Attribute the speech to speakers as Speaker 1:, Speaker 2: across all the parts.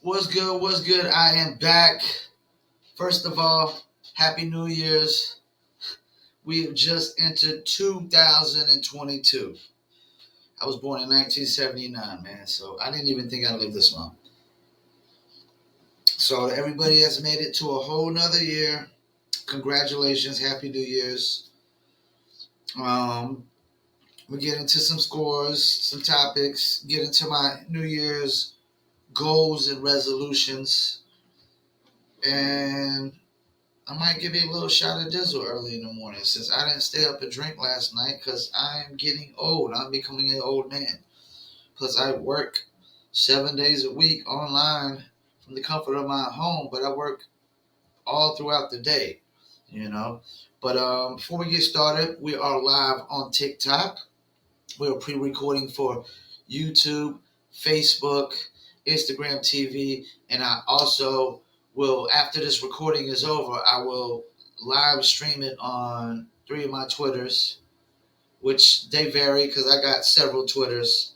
Speaker 1: What's good? What's good? I am back. First of all, Happy New Year's. We have just entered 2022. I was born in 1979, man, so I didn't even think I'd live this long. So, everybody has made it to a whole nother year. Congratulations. Happy New Year's. Um, we get into some scores, some topics, get into my New Year's goals and resolutions. And I might give you a little shot of Dizzle early in the morning since I didn't stay up and drink last night because I'm getting old. I'm becoming an old man. Plus, I work 7 days a week online from the comfort of my home, but I work all throughout the day, you know. But before we get started, we are live on TikTok. We are pre-recording for YouTube, Facebook, Instagram TV, and I also will, after this recording is over, I will live stream it on 3 of my Twitters, which they vary because I got several Twitters.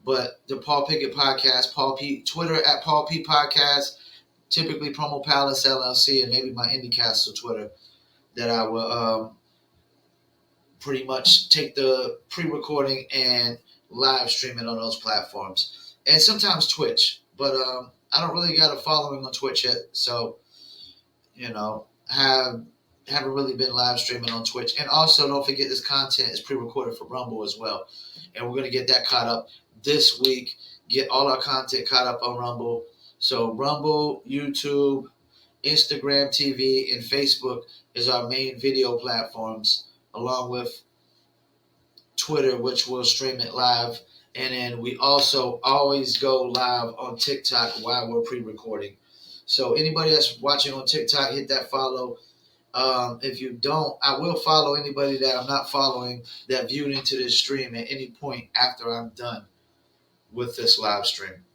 Speaker 1: But the Paul Pickett Podcast, Twitter at Paul P Podcast, typically Promo Palace LLC, and maybe my IndyCastle Twitter that I will pretty much take the pre-recording and live stream it on those platforms. And sometimes Twitch, but I don't really got a following on Twitch yet, so, haven't really been live streaming on Twitch. And also, don't forget this content is pre-recorded for Rumble as well. And we're going to get that caught up this week, get all our content caught up on Rumble. So Rumble, YouTube, Instagram TV, and Facebook is our main video platforms, along with Twitter, which will stream it live. And then we also always go live on TikTok while we're pre-recording. So anybody that's watching on TikTok, hit that follow. If you don't, I will follow anybody that I'm not following that viewed into this stream at any point after I'm done with this live stream.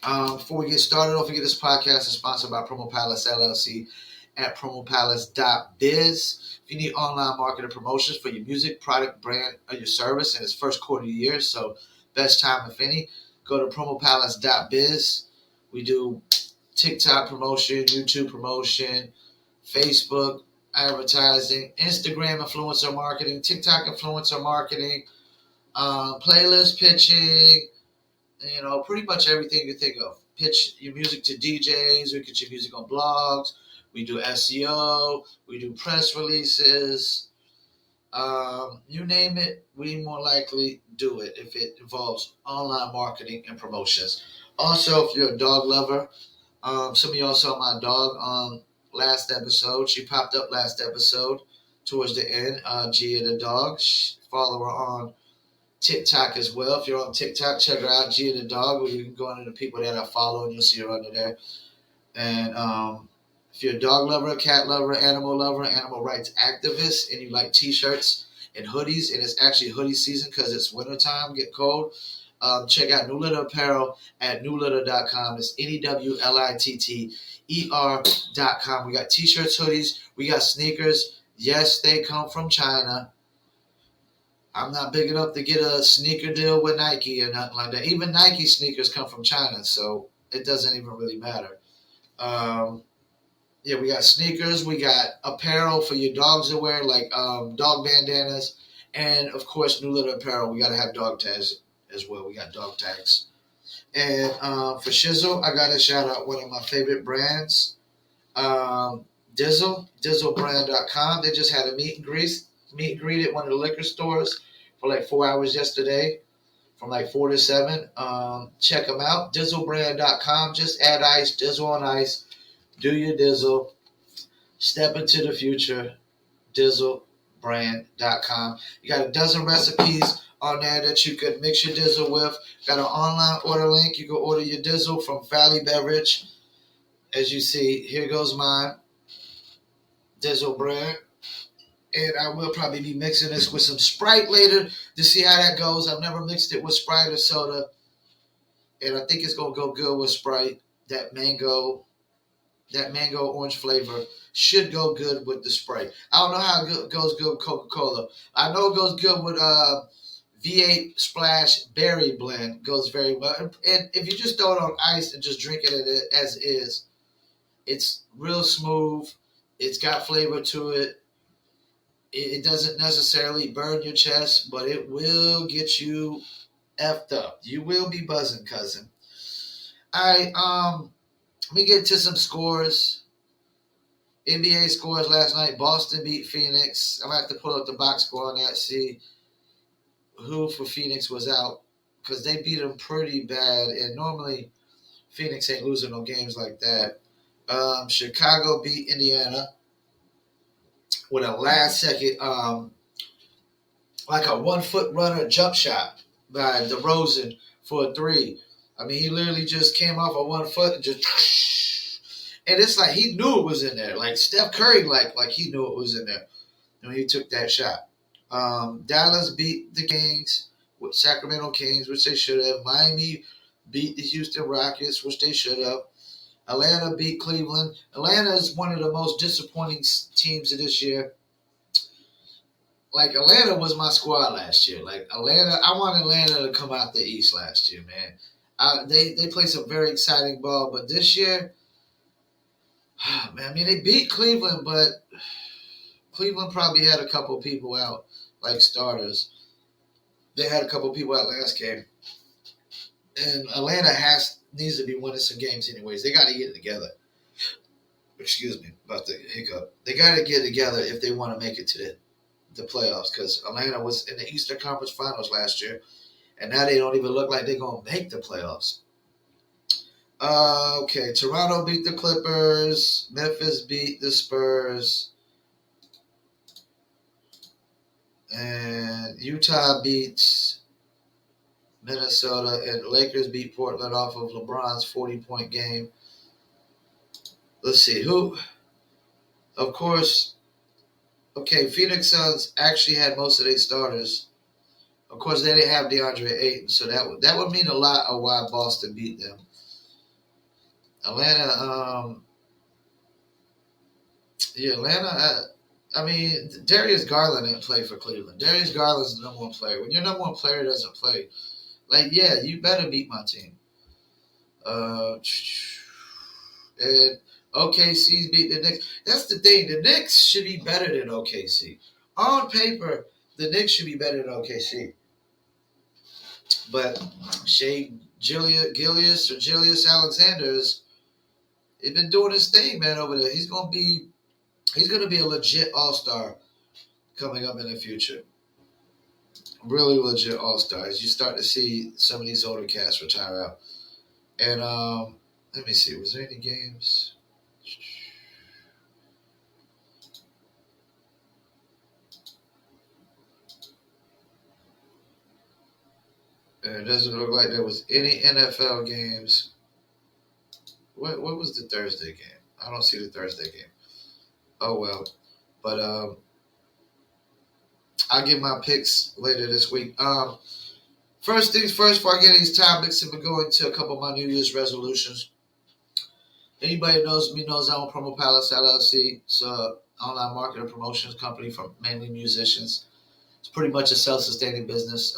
Speaker 1: Before we get started, don't forget this podcast is sponsored by Promo Palace LLC at promopalace.biz. If you need online marketing promotions for your music, product, brand, or your service in its first quarter of the year, so best time if any, go to promopalace.biz. We do TikTok promotion, YouTube promotion, Facebook advertising, Instagram influencer marketing, TikTok influencer marketing, playlist pitching, pretty much everything you think of. Pitch your music to DJs, we get your music on blogs, we do SEO, we do press releases, you name it, we more likely do it if it involves online marketing and promotions. Also, if you're a dog lover, some of y'all saw my dog on last episode. She popped up last episode towards the end. Gia the dog. Follow her on TikTok as well. If you're on TikTok, check her out, Gia the dog, where you can go under the people that I follow and you'll see her under there. And if you're a dog lover, cat lover, animal rights activist, and you like t-shirts and hoodies, and it's actually hoodie season because it's wintertime, get cold, check out New Litter Apparel at newlitter.com. It's NEWLITTER.com. We got t-shirts, hoodies, we got sneakers. Yes, they come from China. I'm not big enough to get a sneaker deal with Nike or nothing like that. Even Nike sneakers come from China, so it doesn't even really matter. We got sneakers. We got apparel for your dogs to wear, like dog bandanas. And, of course, New Litter Apparel. We got to have dog tags as well. We got dog tags. And for Shizzle, I got to shout out one of my favorite brands, DizzleBrand.com. They just had a meet and greet at one of the liquor stores for like 4 hours yesterday, from like 4 to 7. Check them out, DizzleBrand.com. Just add ice, Dizzle on ice. Do your Dizzle. Step into the future, DizzleBrand.com. You got a dozen recipes on there that you could mix your Dizzle with. Got an online order link. You can order your Dizzle from Valley Beverage. As you see, here goes mine, Dizzle Brand. And I will probably be mixing this with some Sprite later to see how that goes. I've never mixed it with Sprite or soda. And I think it's going to go good with Sprite. That mango orange flavor should go good with the Sprite. I don't know how it goes good with Coca-Cola. I know it goes good with V8 Splash Berry Blend goes very well. And if you just throw it on ice and just drink it as is, it's real smooth. It's got flavor to it. It doesn't necessarily burn your chest, but it will get you effed up. You will be buzzing, cousin. All right, let me get to some scores. NBA scores last night. Boston beat Phoenix. I'm going to have to pull up the box score on that, see who for Phoenix was out, because they beat them pretty bad, and normally Phoenix ain't losing no games like that. Chicago beat Indiana with a last second, like a 1 foot runner jump shot by DeRozan for a three. I mean, he literally just came off of 1 foot and just, and it's like he knew it was in there. Like Steph Curry, like he knew it was in there when he took that shot. Dallas beat the Kings, with Sacramento Kings, which they should have. Miami beat the Houston Rockets, which they should have. Atlanta beat Cleveland. Atlanta is one of the most disappointing teams of this year. Like, Atlanta was my squad last year. Like, Atlanta, I want Atlanta to come out the East last year, man. They played some very exciting ball, but this year, man, I mean, they beat Cleveland, but Cleveland probably had a couple people out, like starters. They had a couple people out last game. And Atlanta needs to be winning some games anyways. They got to get it together. Excuse me about the hiccup. They got to get it together if they want to make it to the playoffs, because Atlanta was in the Eastern Conference Finals last year, and now they don't even look like they're going to make the playoffs. Okay, Toronto beat the Clippers. Memphis beat the Spurs. And Utah beats Minnesota, and the Lakers beat Portland off of LeBron's 40-point game. Let's see, who? Of course, okay, Phoenix Suns actually had most of their starters. Of course, they didn't have DeAndre Ayton, so that would mean a lot of why Boston beat them. Atlanta, I mean, Darius Garland didn't play for Cleveland. Darius Garland's the number one player. When your number one player doesn't play, like, yeah, you better beat my team. And OKC's beat the Knicks. That's the thing. The Knicks should be better than OKC. On paper, the Knicks should be better than OKC. But Shea Gilgeous Alexander's, he's been doing his thing, man, over there. He's gonna be a legit all-star coming up in the future. Really legit all-stars. You start to see some of these older cats retire out. And let me see, was there any games? It doesn't look like there was any NFL games. What was the Thursday game? I don't see the Thursday game. Oh, well. But I'll give my picks later this week. First things first, before I get these topics, I'm going to go into a couple of my New Year's resolutions. Anybody who knows me knows I own Promo Palace LLC. It's an online marketing and promotions company for mainly musicians. It's pretty much a self-sustaining business.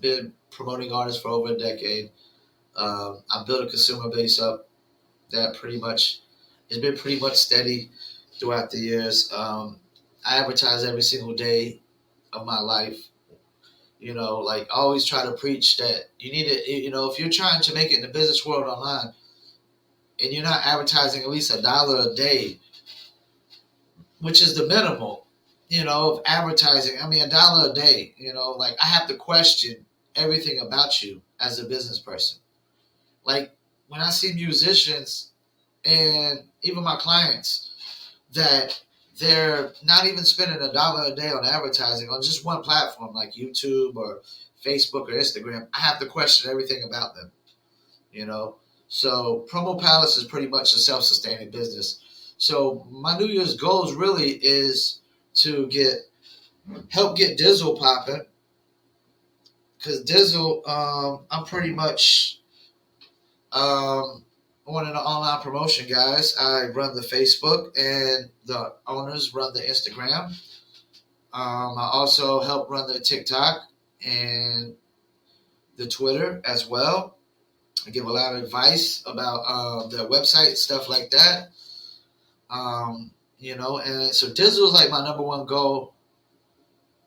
Speaker 1: Been promoting artists for over a decade. I built a consumer base up that has been pretty much steady throughout the years. I advertise every single day of my life. You know, like, I always try to preach that you need to, you know, if you're trying to make it in the business world online and you're not advertising at least $1 a day, which is the minimal, you know, of advertising. I mean, $1 a day, you know, like, I have to question everything about you as a business person. Like, when I see musicians and even my clients that they're not even spending $1 a day on advertising on just one platform like YouTube or Facebook or Instagram, I have to question everything about them, you know. So Promo Palace is pretty much a self-sustaining business. So my New Year's goals really is to help get Dizzle popping, because Dizzle, I'm pretty much one of the online promotion guys. I run the Facebook, and the owners run the Instagram. I also help run the TikTok. and the Twitter as well. I give a lot of advice about their website, stuff like that. And so Dizzle is like my number one goal.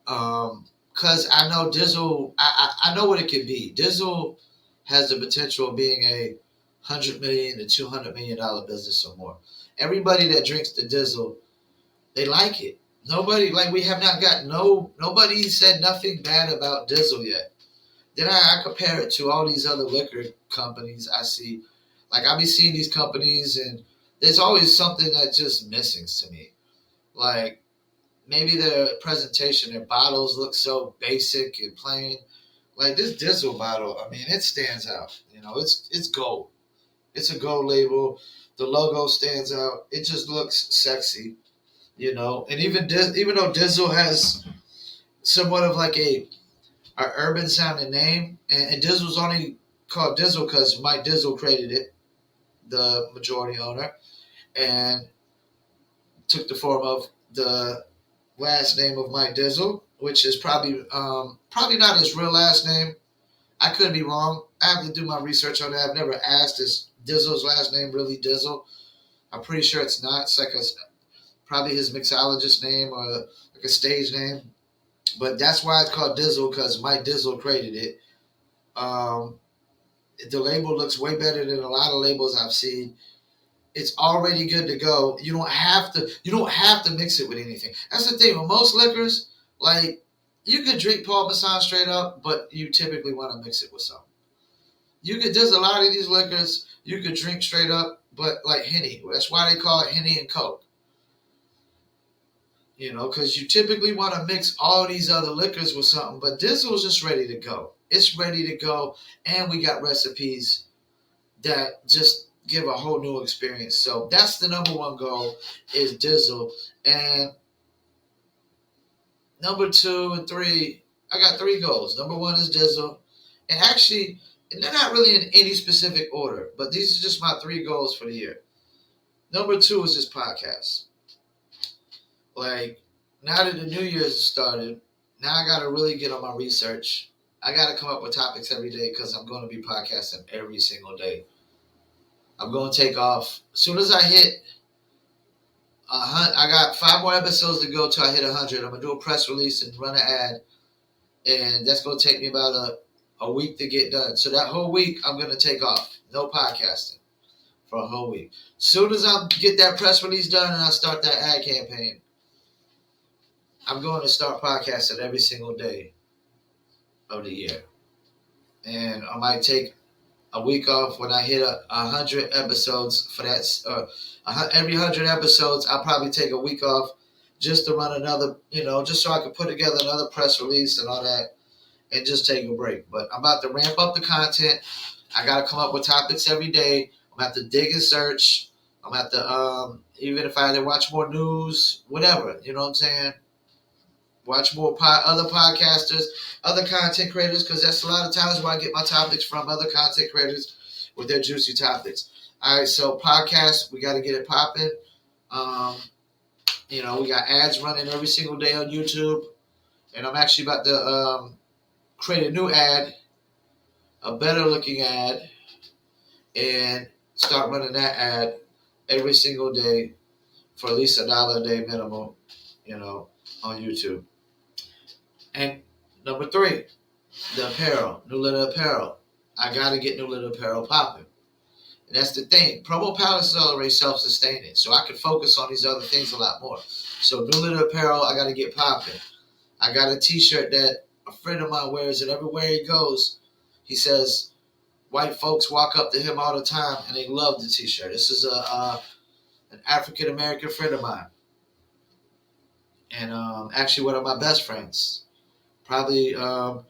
Speaker 1: Because I know Dizzle, I know what it could be. Dizzle has the potential of being a $100 million to $200 million business or more. Everybody that drinks the Dizzle, they like it. We have not got nobody said nothing bad about Dizzle yet. Then I compare it to all these other liquor companies I see. Like I be seeing these companies and there's always something that's just missing to me. Like maybe their presentation, their bottles look so basic and plain. Like this Dizzle bottle, I mean, it stands out. It's gold. It's a gold label. The logo stands out. It just looks sexy. And even though Dizzle has somewhat of like a urban sounding name, and Dizzle's only called Dizzle because Mike Dizzle created it, the majority owner, and took the form of the last name of Mike Dizzle, which is probably not his real last name. I could be wrong. I have to do my research on that. I've never asked, is Dizzle's last name really Dizzle? I'm pretty sure it's not. It's like probably his mixologist name or like a stage name. But that's why it's called Dizzle, because Mike Dizzle created it. The label looks way better than a lot of labels I've seen. It's already good to go. You don't have to mix it with anything. That's the thing with most liquors. Like you could drink Paul Masson straight up, but you typically want to mix it with something. There's a lot of these liquors you could drink straight up, but like Henny. That's why they call it Henny and Coke. Because you typically want to mix all these other liquors with something, but Dizzle's just ready to go. It's ready to go, and we got recipes that just give a whole new experience. So that's the number one goal is Dizzle. And number 2 and 3, I got 3 goals. Number 1 is Dizzle. And actually, they're not really in any specific order, but these are just my 3 goals for the year. Number 2 is this podcast. Like, now that the New Year's started, now I got to really get on my research. I got to come up with topics every day because I'm going to be podcasting every single day. I'm going to take off. As soon as I hit, I got 5 more episodes to go till I hit 100. I'm going to do a press release and run an ad. And that's going to take me about a week to get done. So that whole week, I'm going to take off. No podcasting for a whole week. As soon as I get that press release done and I start that ad campaign, I'm going to start podcasting every single day of the year. And I might take a week off when I hit 100 episodes for that. Every 100 episodes, I'll probably take a week off just to run another, just so I can put together another press release and all that and just take a break. But I'm about to ramp up the content. I got to come up with topics every day. I'm going to have to dig and search. I'm going to have to, even if I had to watch more news, whatever, you know what I'm saying? Watch more other podcasters, other content creators, because that's a lot of times where I get my topics from, other content creators with their juicy topics. All right, so podcast, we got to get it popping. We got ads running every single day on YouTube, and I'm actually about to create a new ad, a better looking ad, and start running that ad every single day for at least $1 a day minimum, on YouTube. And number 3, the apparel, New Letter Apparel. I got to get New Letter Apparel popping. And that's the thing. Promo Palace is already self-sustaining, so I can focus on these other things a lot more. So New Letter Apparel, I got to get popping. I got a T-shirt that a friend of mine wears, and everywhere he goes, he says white folks walk up to him all the time, and they love the T-shirt. This is an African-American friend of mine. And actually one of my best friends. Probably my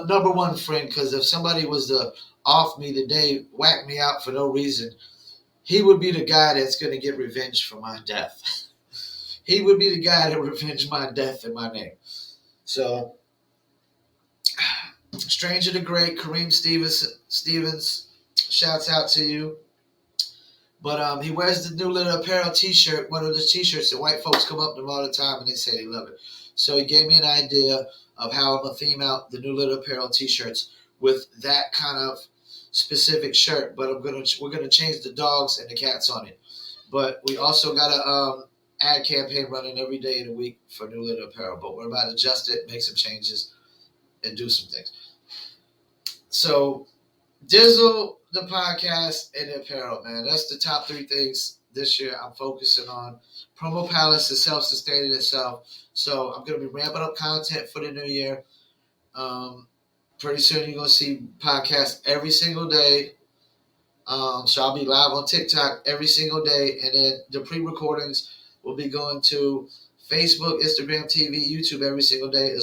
Speaker 1: number one friend, because if somebody was to off me today, whack me out for no reason, he would be the guy that's going to get revenge for my death. He would be the guy that would revenge my death in my name. So, Stranger the Great, Kareem Stevens, shouts out to you. But he wears the New Letter Apparel T-shirt, one of the T-shirts that white folks come up to him all the time and they say they love it. So he gave me an idea of how I'm gonna theme out the New Lit Apparel T-shirts with that kind of specific shirt. But we're gonna change the dogs and the cats on it. But we also got a ad campaign running every day of the week for New Lit Apparel. But we're about to adjust it, make some changes, and do some things. So Dizzle, the podcast, and the apparel, man. That's the top three things this year I'm focusing on. Promo Palace is self-sustaining itself. So I'm going to be ramping up content for the new year. Pretty soon you're going to see podcasts every single day. So I'll be live on TikTok every single day. And then the pre-recordings will be going to Facebook, Instagram, TV, YouTube every single day,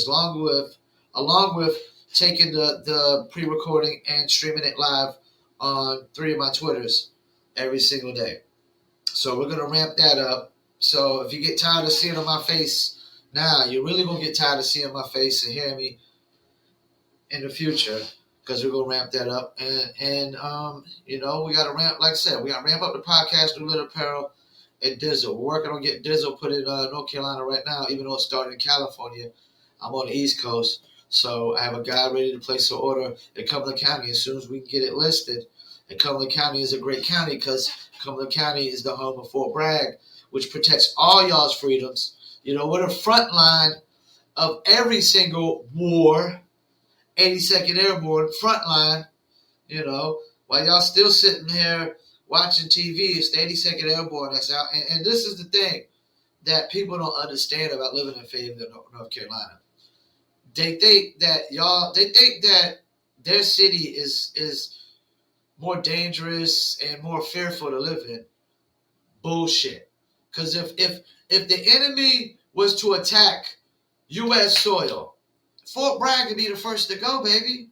Speaker 1: along with taking the pre-recording and streaming it live on 3 of my Twitters every single day. So we're going to ramp that up. So if you get tired of seeing my face now, you're really going to get tired of seeing my face and hearing me in the future, because we're going to ramp that up. And we got to ramp, like I said, we got to ramp up the podcast, New Lit Apparel, and Dizzle. We're working on getting Dizzle put in North Carolina right now, even though it started in California. I'm on the East Coast. So I have a guy ready to place an order in Cumberland County as soon as we can get it listed. And Cumberland County is a great county because Cumberland County is the home of Fort Bragg, which protects all y'all's freedoms. We're the front line of every single war. 82nd Airborne, front line. While y'all still sitting here watching TV, it's the 82nd Airborne that's out. And this is the thing that people don't understand about living in Fayetteville, North Carolina. They think that their city is more dangerous and more fearful to live in. Bullshit. Because if the enemy was to attack U.S. soil, Fort Bragg would be the first to go, baby.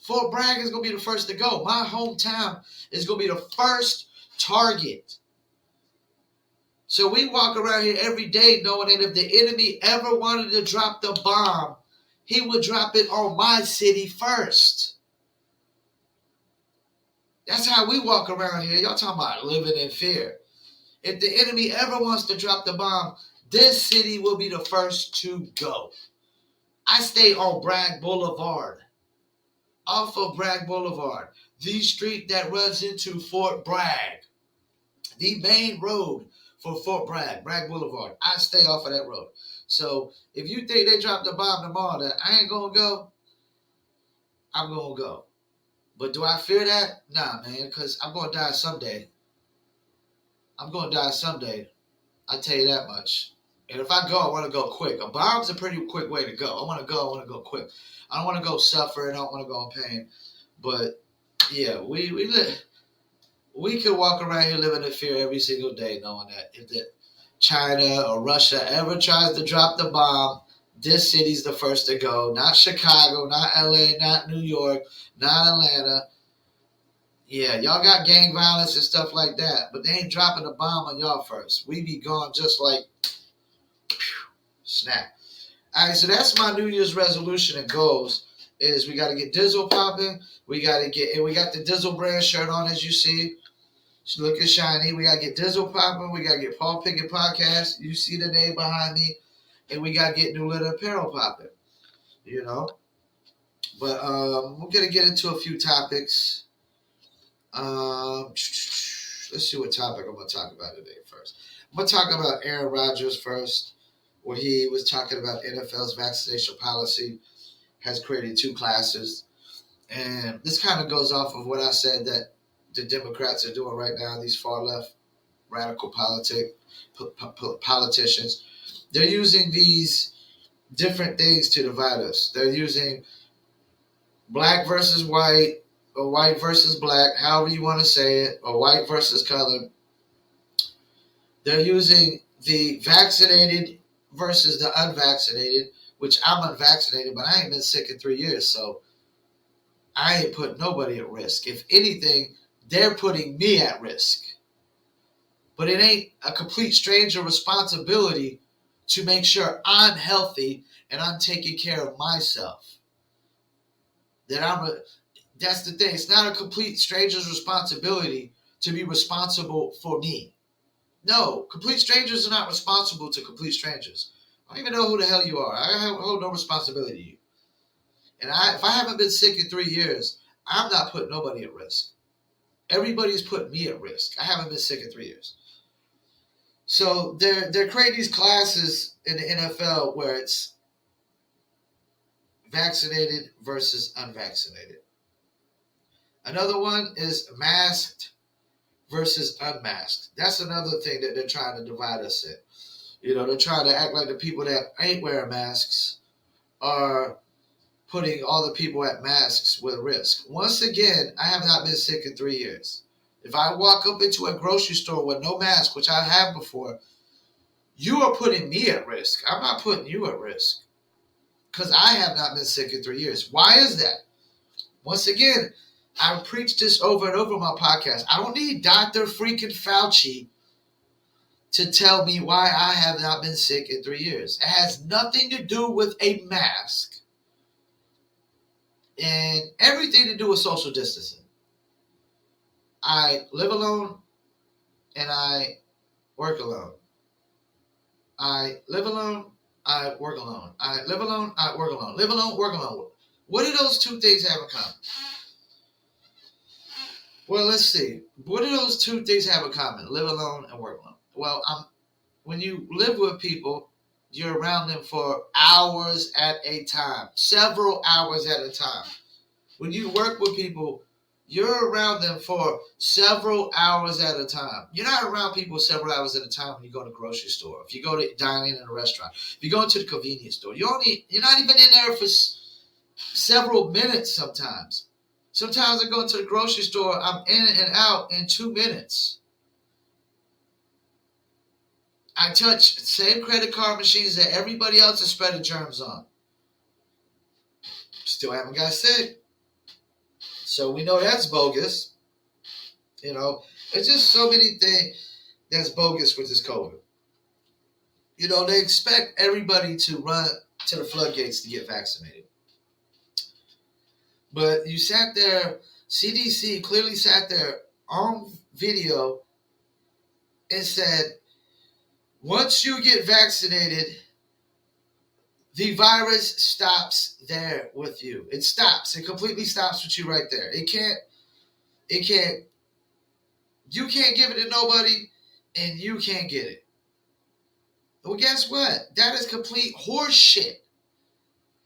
Speaker 1: Fort Bragg is going to be the first to go. My hometown is going to be the first target. So we walk around here every day knowing that if the enemy ever wanted to drop the bomb, he would drop it on my city first. That's how we walk around here. Y'all talking about living in fear. If the enemy ever wants to drop the bomb, this city will be the first to go. I stay on Bragg Boulevard. Off of Bragg Boulevard. The street that runs into Fort Bragg. The main road for Fort Bragg, Bragg Boulevard. I stay off of that road. So if you think they dropped the bomb tomorrow that I ain't going to go, I'm going to go. But do I fear that? Nah, man, because I'm going to die someday. I'm going to die someday. I tell you that much. And if I go, I want to go quick. A bomb's a pretty quick way to go. I want to go quick. I don't want to go suffer, and I don't want to go in pain. But, yeah, we could walk around here living in fear every single day knowing that if China or Russia ever tries to drop the bomb, this city's the first to go. Not Chicago, not LA, not New York, not Atlanta. Yeah, y'all got gang violence and stuff like that, but they ain't dropping a bomb on y'all first. We be gone just like snap. All right, so that's my New Year's resolution and goals. Is we got to get Dizzle popping. We got the Dizzle brand shirt on, as you see. It's looking shiny. We got to get Dizzle popping. We got to get Paul Pickett Podcast. You see the name behind me. And we got to get New Lit Apparel popping. But we're going to get into a few topics. Let's see what topic I'm going to talk about today first. I'm going to talk about Aaron Rodgers first, where he was talking about NFL's vaccination policy has created two classes. And this kind of goes off of what I said that the Democrats are doing right now, these far-left radical politicians. They're using these different things to divide us. They're using black versus white, or white versus black, however you want to say it, or white versus color. They're using the vaccinated versus the unvaccinated, which I'm unvaccinated, but I ain't been sick in 3 years, so I ain't putting nobody at risk. If anything, they're putting me at risk. But it ain't a complete stranger responsibility to make sure I'm healthy and I'm taking care of myself. That's the thing. It's not a complete stranger's responsibility to be responsible for me. No, complete strangers are not responsible to complete strangers. I don't even know who the hell you are. I hold no responsibility to you. And if I haven't been sick in 3 years, I'm not putting nobody at risk. Everybody's putting me at risk. I haven't been sick in 3 years. So they're creating these classes in the NFL where it's vaccinated versus unvaccinated. Another one is masked versus unmasked. That's another thing that they're trying to divide us in. They're trying to act like the people that ain't wearing masks are putting all the people at masks with risk. Once again, I have not been sick in 3 years. If I walk up into a grocery store with no mask, which I have before, you are putting me at risk. I'm not putting you at risk because I have not been sick in 3 years. Why is that? Once again, I preach this over and over on my podcast. I don't need Dr. freaking Fauci to tell me why I have not been sick in 3 years. It has nothing to do with a mask and everything to do with social distancing. I live alone and I work alone. I live alone, I work alone. I live alone, I work alone. Live alone, work alone. What do those two things have in common? Well, let's see. What do those two things have in common? Live alone and work alone. Well, when you live with people, you're around them for hours at a time, several hours at a time. When you work with people, you're around them for several hours at a time. You're not around people several hours at a time when you go to the grocery store. If you go to dine in a restaurant, if you go into the convenience store, you're not even in there for several minutes sometimes. Sometimes I go into the grocery store, I'm in and out in 2 minutes. I touch the same credit card machines that everybody else is spreading germs on. Still haven't got sick. So we know that's bogus. It's just so many things that's bogus with this COVID. They expect everybody to run to the floodgates to get vaccinated. But you sat there, CDC clearly sat there on video and said, once you get vaccinated, the virus stops there with you. It stops. It completely stops with you right there. You can't give it to nobody and you can't get it. Well, guess what? That is complete horse shit.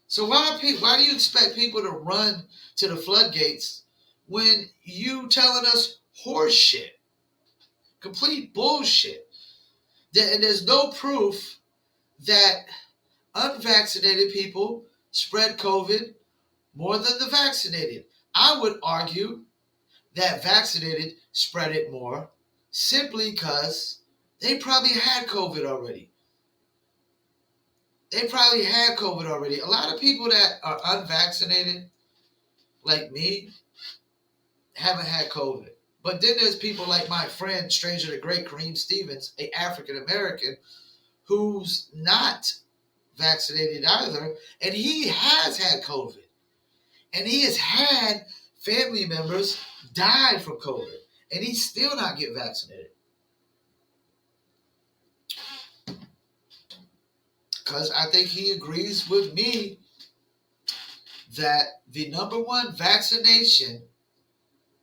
Speaker 1: So why do you expect people to run to the floodgates when you telling us horse shit? Complete bullshit. And there's no proof that unvaccinated people spread COVID more than the vaccinated. I would argue that vaccinated spread it more simply because they probably had COVID already. A lot of people that are unvaccinated, like me, haven't had COVID. But then there's people like my friend, stranger to great, Kareem Stevens, an African American, who's not vaccinated either, and he has had COVID. And he has had family members die from COVID, and he's still not getting vaccinated. Because I think he agrees with me that the number one vaccination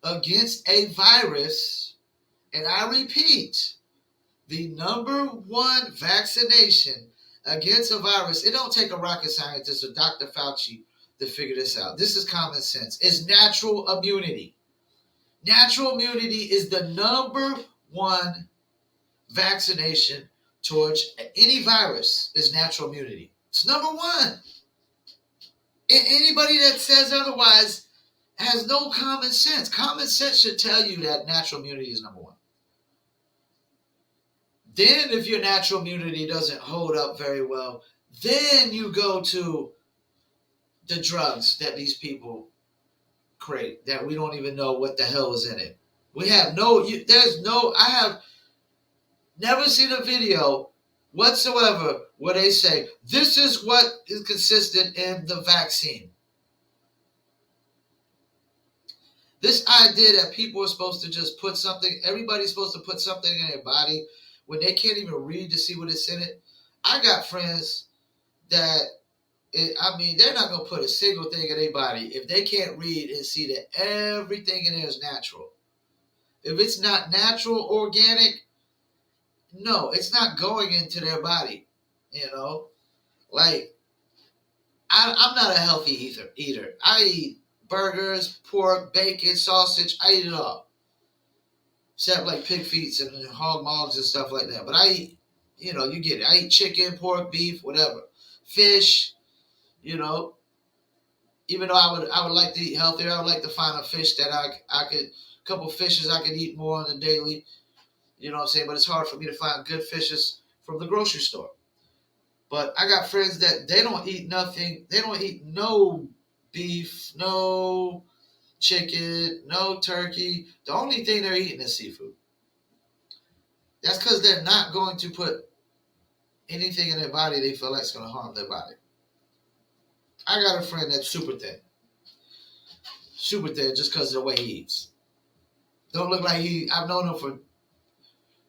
Speaker 1: against a virus, and I repeat, the number one vaccination against a virus, it don't take a rocket scientist or Dr. Fauci to figure this out. This is common sense. It's natural immunity. Natural immunity is the number one vaccination towards any virus is natural immunity. It's number one. And anybody that says otherwise has no common sense. Common sense should tell you that natural immunity is number one. Then if your natural immunity doesn't hold up very well, then you go to the drugs that these people create that we don't even know what the hell is in it. I have never seen a video whatsoever where they say, this is what is consistent in the vaccine. This idea that people are supposed to just put something, everybody's supposed to put something in their body when they can't even read to see what is in it. I got friends that they're not gonna put a single thing in their body if they can't read and see that everything in there is natural. If it's not natural, organic, no, it's not going into their body. You know, like I'm not a healthy eater. I eat burgers, pork, bacon, sausage. I eat it all, except like pig feet and hog maws and stuff like that. But I eat, you get it. I eat chicken, pork, beef, whatever, fish. You know, even though I would like to eat healthier, I would like to find a fish that a couple fishes I could eat more on the daily. You know what I'm saying? But it's hard for me to find good fishes from the grocery store. But I got friends that they don't eat nothing. They don't eat no beef, no chicken, no turkey. The only thing they're eating is seafood. That's because they're not going to put anything in their body they feel like is going to harm their body. I got a friend that's super thin just because of the way he eats. Don't look like I've known him for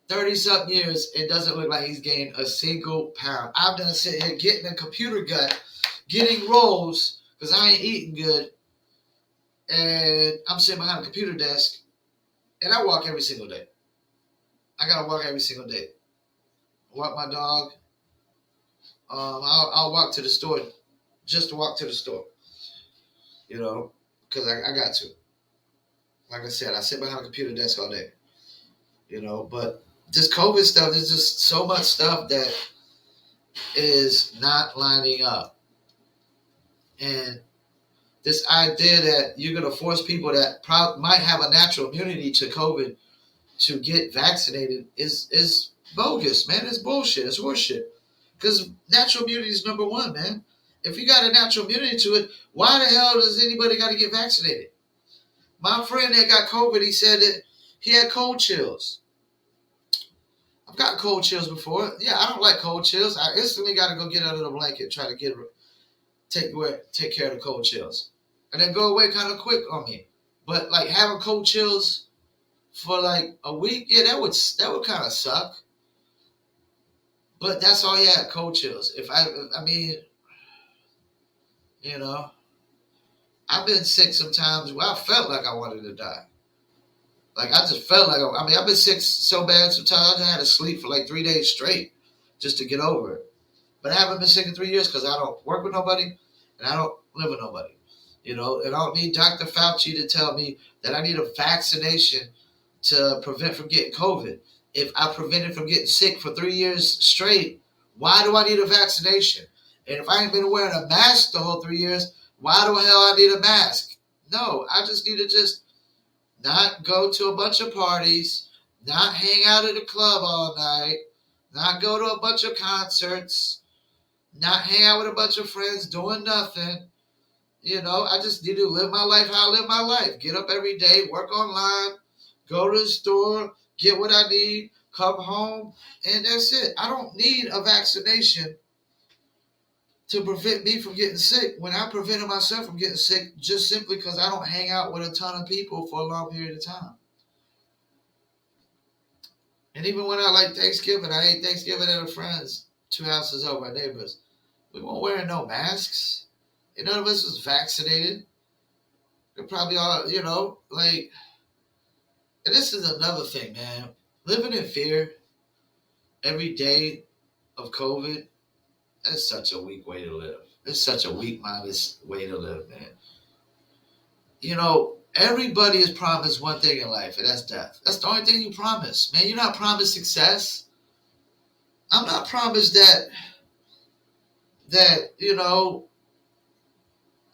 Speaker 1: 30-something years. It doesn't look like he's gained a single pound. I've done sit here getting a computer gut, getting rolls, because I ain't eating good. And I'm sitting behind a computer desk, and I walk every single day. I got to walk every single day. Walk my dog. I'll walk to the store just to walk to the store. Because I got to. Like I said, I sit behind a computer desk all day. But this COVID stuff, there's just so much stuff that is not lining up. And this idea that you're going to force people that might have a natural immunity to COVID to get vaccinated is bogus, man. It's bullshit. It's horseshit. Because natural immunity is number one, man. If you got a natural immunity to it, why the hell does anybody got to get vaccinated? My friend that got COVID, he said that he had cold chills. I've gotten cold chills before. Yeah, I don't like cold chills. I instantly got to go get under the blanket, try to take care of the cold chills, and then go away kind of quick on me. But like having cold chills for like a week, yeah, that would kind of suck. But that's all he had, cold chills. I've been sick sometimes where I felt like I wanted to die. Like, I just felt like, I've been sick so bad sometimes I had to sleep for like 3 days straight just to get over it. But I haven't been sick in 3 years because I don't work with nobody and I don't live with nobody. And I don't need Dr. Fauci to tell me that I need a vaccination to prevent from getting COVID. If I prevented from getting sick for 3 years straight, why do I need a vaccination? And if I ain't been wearing a mask the whole 3 years, why the hell I need a mask? No, I just need to not go to a bunch of parties, not hang out at a club all night, not go to a bunch of concerts, not hang out with a bunch of friends doing nothing. I just need to live my life how I live my life. Get up every day, work online, go to the store, get what I need, come home, and that's it. I don't need a vaccination to prevent me from getting sick when I prevented myself from getting sick just simply because I don't hang out with a ton of people for a long period of time. And even when I like Thanksgiving, I ate Thanksgiving at a friend's 2 houses over, our neighbors. We weren't wearing no masks. And none of us was vaccinated. They're probably all, and this is another thing, man. Living in fear every day of COVID, that's such a weak way to live. It's such a weak-minded way to live, man. Everybody is promised one thing in life, and that's death. That's the only thing you promise, man. You're not promised success. I'm not promised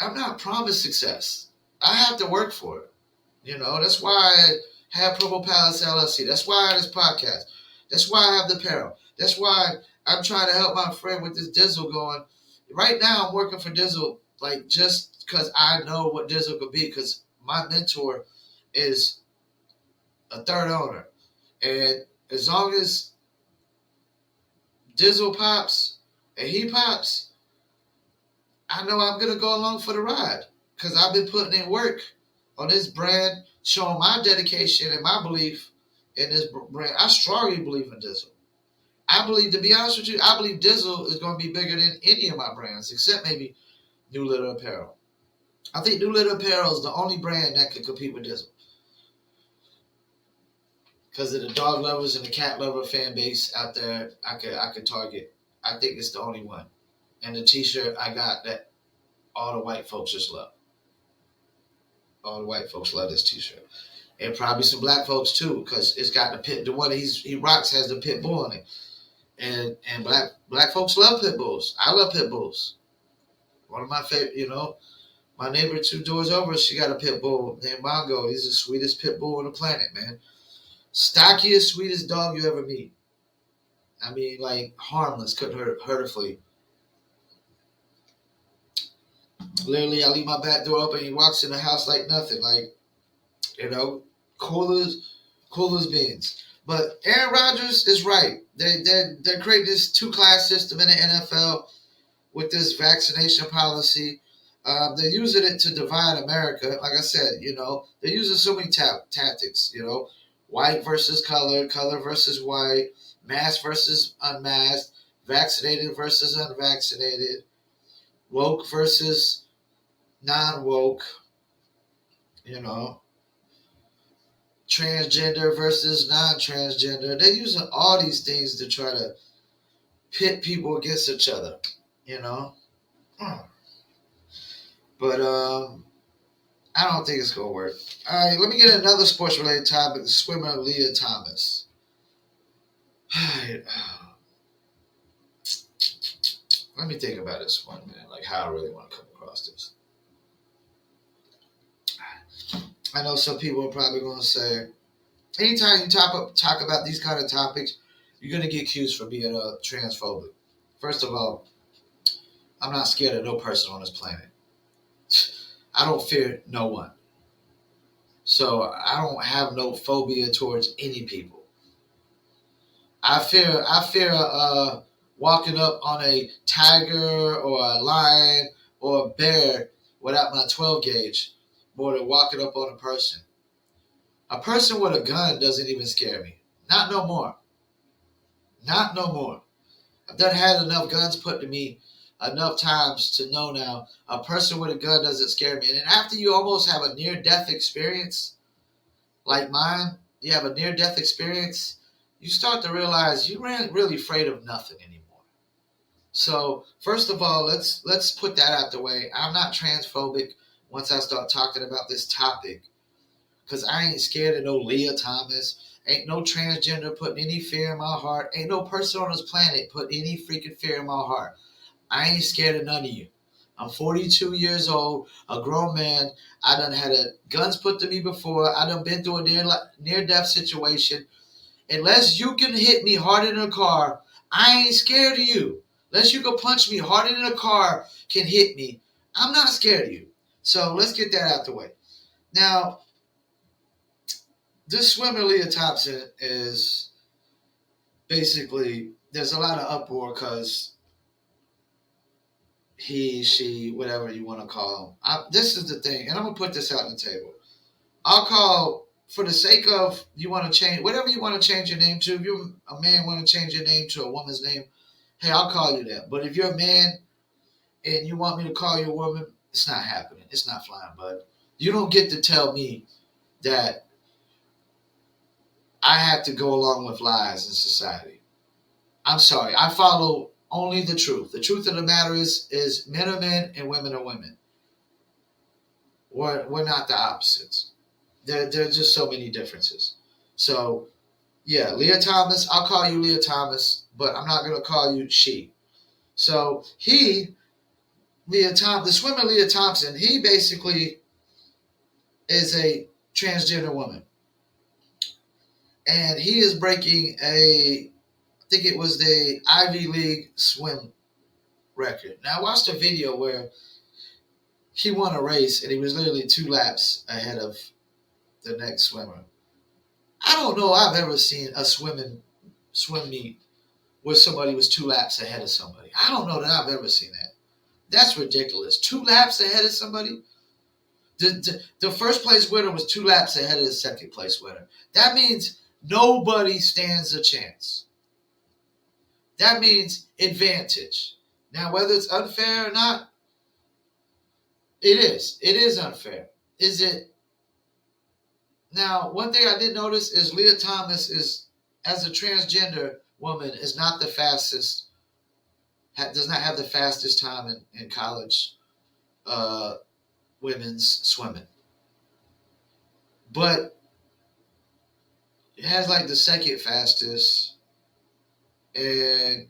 Speaker 1: I'm not promised success. I have to work for it. That's why I have Promo Palace LLC. That's why I have this podcast. That's why I have the apparel. That's why I'm trying to help my friend with this Dizzle going. Right now, I'm working for Dizzle, like, just because I know what Dizzle could be, because my mentor is a third owner. And as long as Dizzle pops and he pops, I know I'm going to go along for the ride, because I've been putting in work on this brand, showing my dedication and my belief in this brand. I strongly believe in Dizzle. I believe, to be honest with you, I believe Dizzle is going to be bigger than any of my brands, except maybe New Litter Apparel. I think New Litter Apparel is the only brand that could compete with Dizzle because of the dog lovers and the cat lover fan base out there. I could target. I think it's the only one. And the T-shirt I got that all the white folks just love. All the white folks love this T-shirt, and probably some black folks too, because it's got the pit. The one he rocks has the pit bull on it, and black folks love pit bulls. I love pit bulls. One of my favorite, my neighbor 2 doors over, she got a pit bull named Mongo. He's the sweetest pit bull on the planet, man. Stockiest, sweetest dog you ever meet. I mean, like, harmless, couldn't hurt a flea. Literally, I leave my back door open. He walks in the house like nothing, like, cool as beans. But Aaron Rodgers is right. They're creating this 2-class system in the NFL with this vaccination policy. They're using it to divide America. Like I said, they're using so many tactics. White versus color, color versus white, masked versus unmasked, vaccinated versus unvaccinated, woke versus non-woke, transgender versus non-transgender. They're using all these things to try to pit people against each other, But I don't think it's going to work. All right, let me get another sports-related topic, the swimmer Leah Thomas. Let me think about this one minute, like how I really want to come across this. I know some people are probably going to say, anytime you talk about these kind of topics, you're going to get accused for being transphobic. First of all, I'm not scared of no person on this planet. I don't fear no one. So I don't have no phobia towards any people. I fear walking up on a tiger or a lion or a bear without my 12 gauge more than walking up on a person. A person with a gun doesn't even scare me. Not no more. Not no more. I've done had enough guns put to me enough times to know now a person with a gun doesn't scare me. And then after you almost have a near-death experience like mine, you have a near-death experience, you start to realize you ain't really afraid of nothing anymore. So first of all, let's put that out the way. I'm not transphobic once I start talking about this topic, because I ain't scared of no Leah Thomas. Ain't no transgender putting any fear in my heart. Ain't no person on this planet put any freaking fear in my heart. I ain't scared of none of you. I'm 42 years old, a grown man. I done had guns put to me before. I done been through a near-death situation. Unless you can hit me harder than a car, I ain't scared of you. Unless you can punch me harder than a car can hit me, I'm not scared of you. So let's get that out the way. Now, this swimmer Leah Thompson is basically, there's a lot of uproar because he, she, whatever you want to call him. This is the thing, and I'm going to put this out on the table. I'll call, for the sake of, you want to change, whatever you want to change your name to. If you're a man want to change your name to a woman's name, hey, I'll call you that. But if you're a man and you want me to call you a woman, it's not happening. It's not flying, bud. You don't get to tell me that I have to go along with lies in society. I'm sorry. I follow only the truth. The truth of the matter is men are men and women are women. We're not the opposites. There's just so many differences. So, yeah, Leah Thomas, I'll call you Leah Thomas, but I'm not going to call you she. So the swimmer Leah Thompson, he basically is a transgender woman. And he is breaking I think it was the Ivy League swim record. Now, I watched a video where he won a race and he was literally 2 laps ahead of the next swimmer. I don't know I've ever seen a swim meet where somebody was 2 laps ahead of somebody. I don't know that I've ever seen that. That's ridiculous. 2 laps ahead of somebody? The first place winner was 2 laps ahead of the second place winner. That means nobody stands a chance. That means advantage. Now, whether it's unfair or not, it is. It is unfair. Is it? Now, one thing I did notice is Leah Thomas is, as a transgender woman, is not the fastest, does not have the fastest time in college women's swimming. But it has like the second fastest and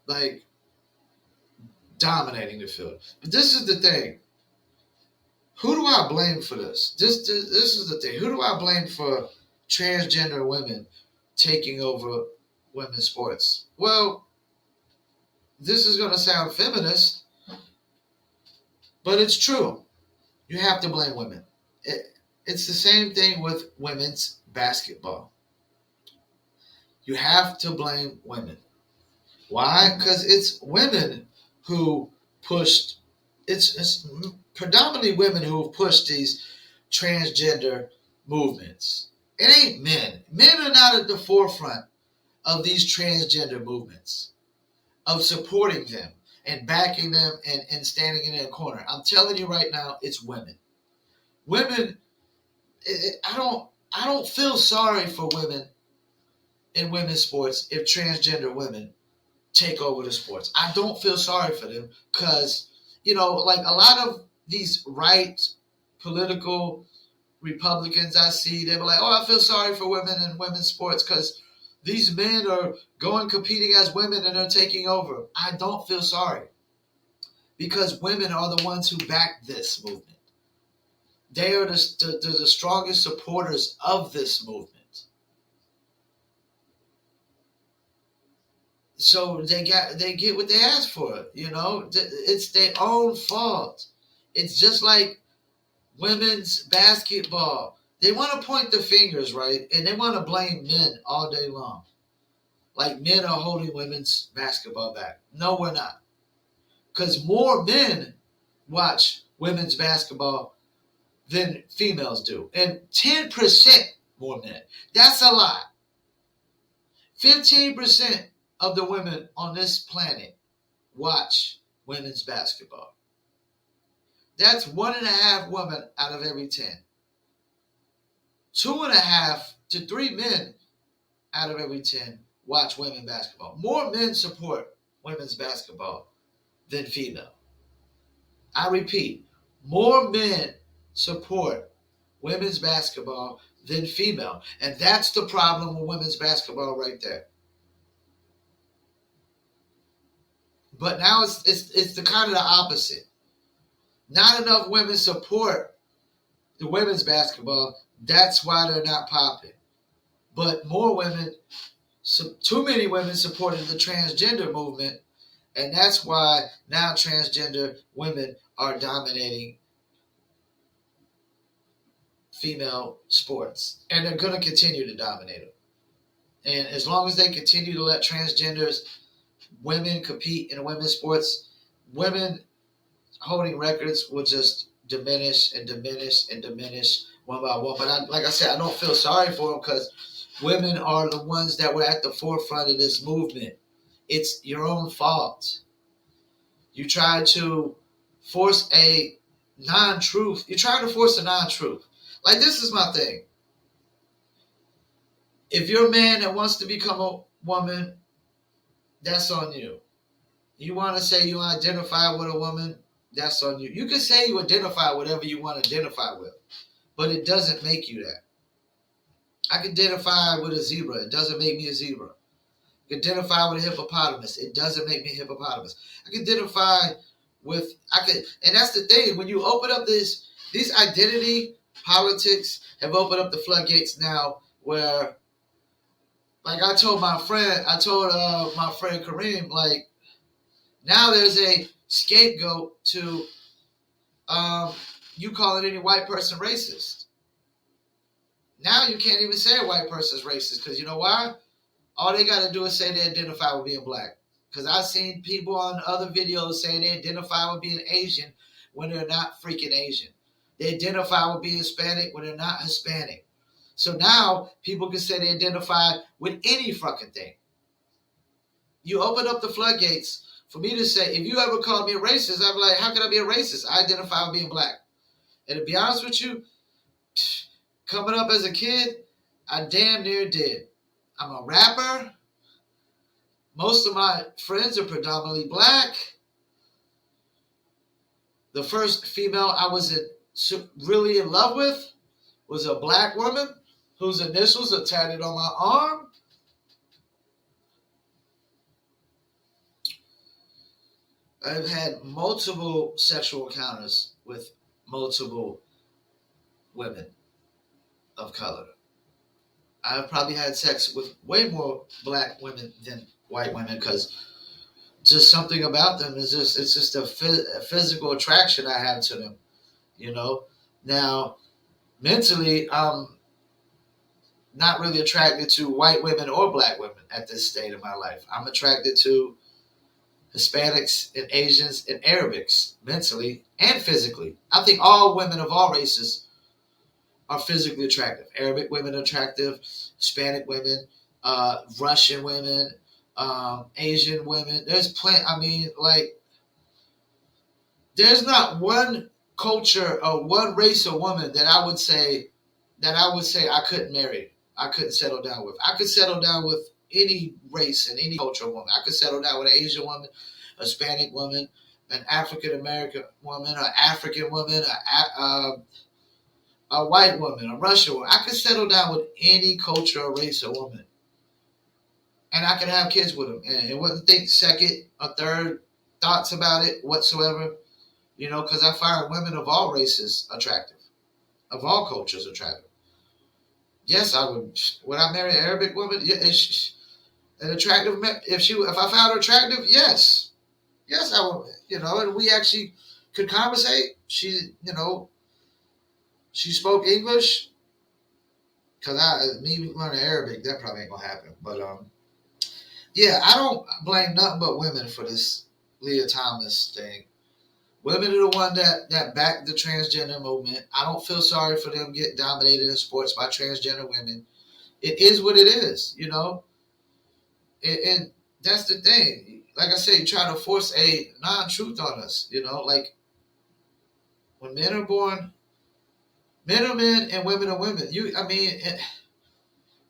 Speaker 1: like dominating the field. But this is the thing. Who do I blame for this? This is the thing. Who do I blame for transgender women taking over women's sports? Well, this is going to sound feminist, but it's true. You have to blame women. It's the same thing with women's basketball. You have to blame women. Why? Because it's women who pushed, it's predominantly women who have pushed these transgender movements. It ain't men. Men are not at the forefront of these transgender movements, of supporting them and backing them and standing in their corner. I'm telling you right now, it's women. Women, I don't feel sorry for women in women's sports if transgender women take over the sports. I don't feel sorry for them because, like a lot of these right political Republicans I see, they were like, oh, I feel sorry for women in women's sports because these men are going competing as women and they're taking over. I don't feel sorry because women are the ones who back this movement. They are the strongest supporters of this movement. So they get what they asked for, It's their own fault. It's just like women's basketball. They want to point the fingers, right? And they want to blame men all day long. Like men are holding women's basketball back. No, we're not. Because more men watch women's basketball than females do. And 10% more men. That's a lot. 15% of the women on this planet watch women's basketball. That's 1.5 women out of every 10. 2.5 to 3 men out of every 10 watch women's basketball. More men support women's basketball than female. I repeat, more men support women's basketball than female. And that's the problem with women's basketball right there. But now it's the kind of the opposite. Not enough women support the women's basketball. That's why they're not popping. But more women, too many women supported the transgender movement. And that's why now transgender women are dominating female sports. And they're going to continue to dominate them. And as long as they continue to let transgenders women compete in women's sports, women holding records will just diminish and diminish and diminish one by one. But like I said, I don't feel sorry for them because women are the ones that were at the forefront of this movement. It's your own fault. You try to force a non-truth. You try to force a non-truth. Like, this is my thing. If you're a man that wants to become a woman, that's on you. You want to say you identify with a woman, that's on you. You can say you identify whatever you want to identify with, but it doesn't make you that. I can identify with a zebra. It doesn't make me a zebra. I can identify with a hippopotamus. It doesn't make me a hippopotamus. I can identify with, and that's the thing. When you open up these identity politics have opened up the floodgates now where, like I told my friend Kareem, like, now there's a scapegoat to you calling any white person racist. Now you can't even say a white person's racist because you know why? All they got to do is say they identify with being black. Because I've seen people on other videos saying they identify with being Asian when they're not freaking Asian. They identify with being Hispanic when they're not Hispanic. So now people can say they identify with any fucking thing. you open up the floodgates for me to say, if you ever called me a racist, I'd be like, how can I be a racist? I identify with being black. And to be honest with you, coming up as a kid, I damn near did. I'm a rapper. Most of my friends are predominantly black. The first female I was really in love with was a black woman whose initials are tatted on my arm. I've had multiple sexual encounters with multiple women of color. I've probably had sex with way more black women than white women because just something about them is it's just a physical attraction I have to them, you know. Now, mentally, I'm not really attracted to white women or black women at this state of my life. I'm attracted to Hispanics and Asians and Arabics mentally and physically. I think all women of all races are physically attractive. Arabic women are attractive, Hispanic women, Russian women, Asian women. There's plenty. I mean, like, there's not one culture or one race of woman that I would say I couldn't marry. I couldn't settle down with. I could settle down with any race and any culture woman. I could settle down with an Asian woman, a Hispanic woman, an African American woman, an African woman, a white woman, a Russian woman. I could settle down with any culture or race or woman. And I could have kids with them. And it wouldn't think second or third thoughts about it whatsoever. You know, because I find women of all races attractive, of all cultures attractive. Yes, I would. Would I marry an Arabic woman? Yeah, an attractive. If I found her attractive, yes, I would. You know, and we actually could conversate. She spoke English. Cause me learning Arabic, that probably ain't gonna happen. But yeah, I don't blame nothing but women for this Leah Thomas thing. Women are the one that back the transgender movement. I don't feel sorry for them getting dominated in sports by transgender women. It is what it is, you know? And that's the thing. Like I said, you try to force a non-truth on us, you know? Like, when men are born, men are men and women are women.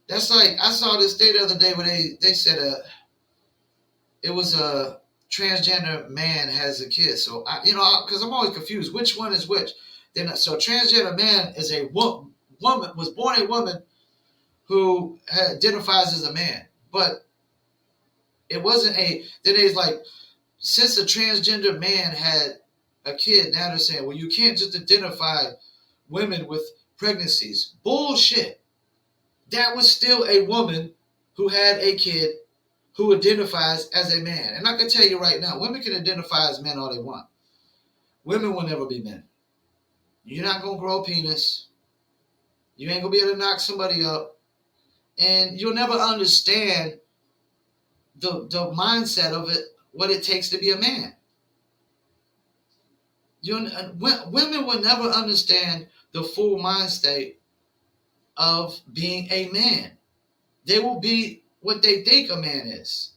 Speaker 1: That's like, I saw this thing the other day where they said it was a transgender man has a kid. So, because I'm always confused, which one is which? So a transgender man is a woman, was born a woman who identifies as a man. But it wasn't then it's like, since a transgender man had a kid, now they're saying, well, you can't just identify women with pregnancies. Bullshit. That was still a woman who had a kid who identifies as a man. And I can tell you right now, women can identify as men all they want. Women will never be men. You're not going to grow a penis. You ain't going to be able to knock somebody up. And you'll never understand the mindset of it, what it takes to be a man. Women will never understand the full mind state of being a man. They will be what they think a man is,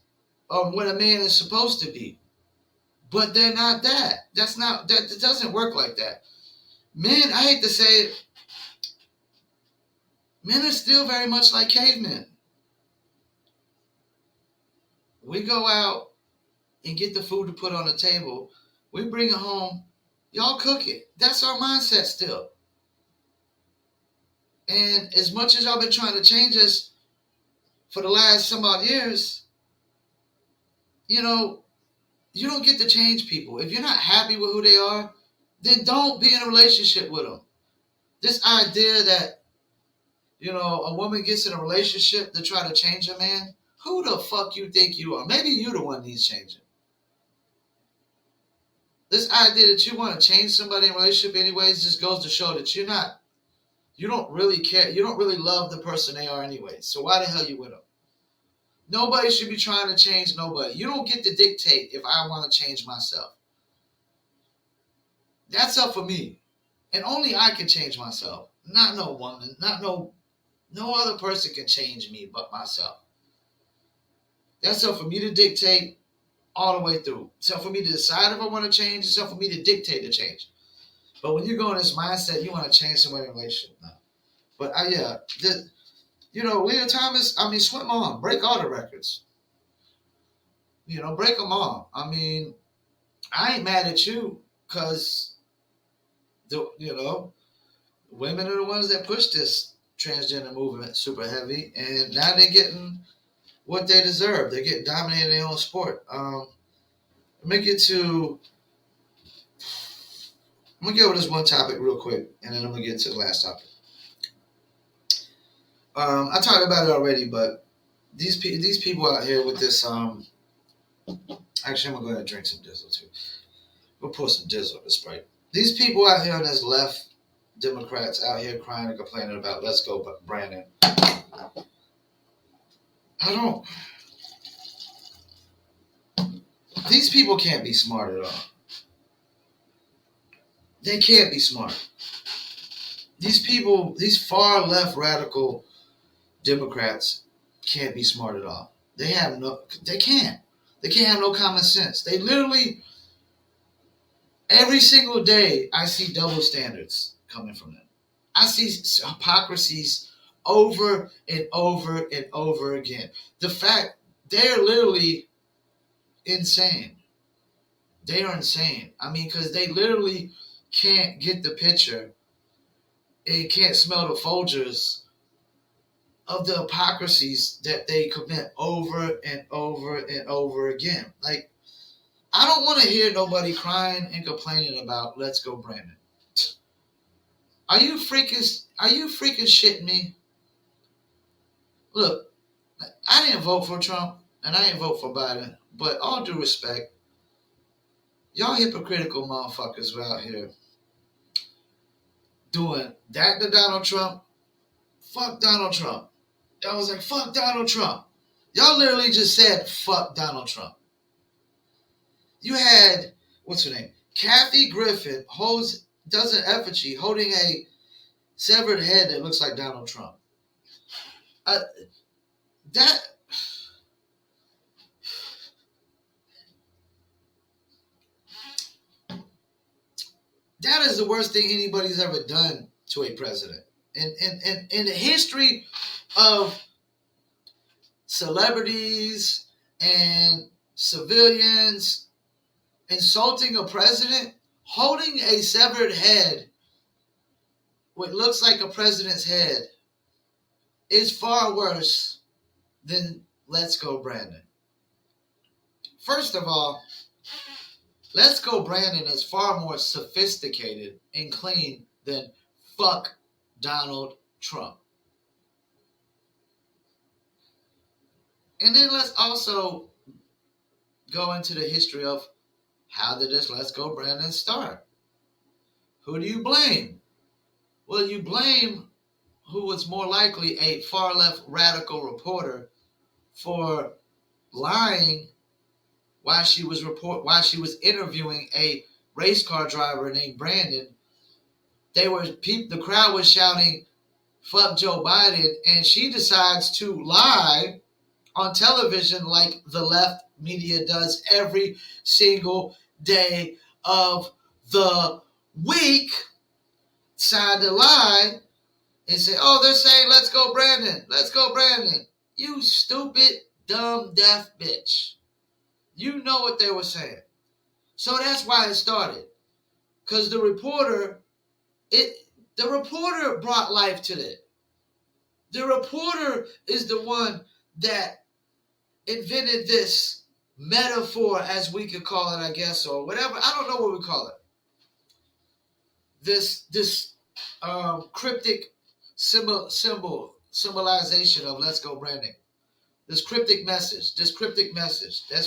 Speaker 1: or what a man is supposed to be. But they're not that. That doesn't work like that. Men, I hate to say it, men are still very much like cavemen. We go out and get the food to put on the table. We bring it home. Y'all cook it. That's our mindset still. And as much as y'all been trying to change us for the last some odd years, you know, you don't get to change people. If you're not happy with who they are, then don't be in a relationship with them. This idea that, a woman gets in a relationship to try to change a man, who the fuck you think you are? Maybe you the one needs changing. This idea that you want to change somebody in a relationship anyways just goes to show that you don't really care. You don't really love the person they are anyways. So why the hell you with them? Nobody should be trying to change nobody. You don't get to dictate if I want to change myself. That's up for me. And only I can change myself. Not no woman. Not no other person can change me but myself. That's up for me to dictate all the way through. It's up for me to decide if I want to change. It's up for me to dictate the change. But when you go in this mindset, you want to change somebody's relationship. No. But Leah Thomas, swim on, break all the records. Break them all. I ain't mad at you because, women are the ones that push this transgender movement super heavy, and now they're getting what they deserve. They're getting dominated in their own sport. I'm gonna get over this one topic real quick, and then I'm gonna get to the last topic. I talked about it already, but these people out here with this. Actually, I'm gonna go ahead and drink some Dizzle too. We'll pour some Dizzle in the Sprite. These people out here on this left, Democrats out here crying and complaining about "Let's go, Brandon." These people can't be smart at all. They can't be smart. These people, these far left radical Democrats, can't be smart at all. They can't have no common sense. They literally, every single day, I see double standards coming from them. I see hypocrisies over and over and over again. The fact, they're literally insane. They are insane. Because they literally can't get the picture and can't smell the Folgers of the hypocrisies that they commit over and over and over again. Like, I don't want to hear nobody crying and complaining about "Let's go, Brandon." Are you freaking shitting me? Look, I didn't vote for Trump and I didn't vote for Biden, but all due respect, y'all hypocritical motherfuckers are out here doing that to Donald Trump. Fuck Donald Trump. Y'all was like, fuck Donald Trump. Y'all literally just said, fuck Donald Trump. You had, what's her name? Kathy Griffin does an effigy holding a severed head that looks like Donald Trump. That is the worst thing anybody's ever done to a president. In the history of celebrities and civilians insulting a president, holding a severed head, what looks like a president's head, is far worse than "Let's go, Brandon." First of all, "Let's go, Brandon" is far more sophisticated and clean than "fuck Donald Trump." And then let's also go into the history of how did this "Let's go, Brandon" start? Who do you blame? Well, you blame who was more likely a far left radical reporter for lying while she was interviewing a race car driver named Brandon. The crowd was shouting "fuck Joe Biden," and she decides to lie on television like the left media does every single day of the week. Decide to lie and say, "Oh, they're saying "Let's go, Brandon. Let's go, Brandon." You stupid, dumb, deaf bitch. You know what they were saying. So that's why it started. Because the reporter brought life to it. The reporter is the one that invented this metaphor, as we could call it, I guess, or whatever. I don't know what we call it. This cryptic symbolization of "Let's go, Brandon." This cryptic message. That's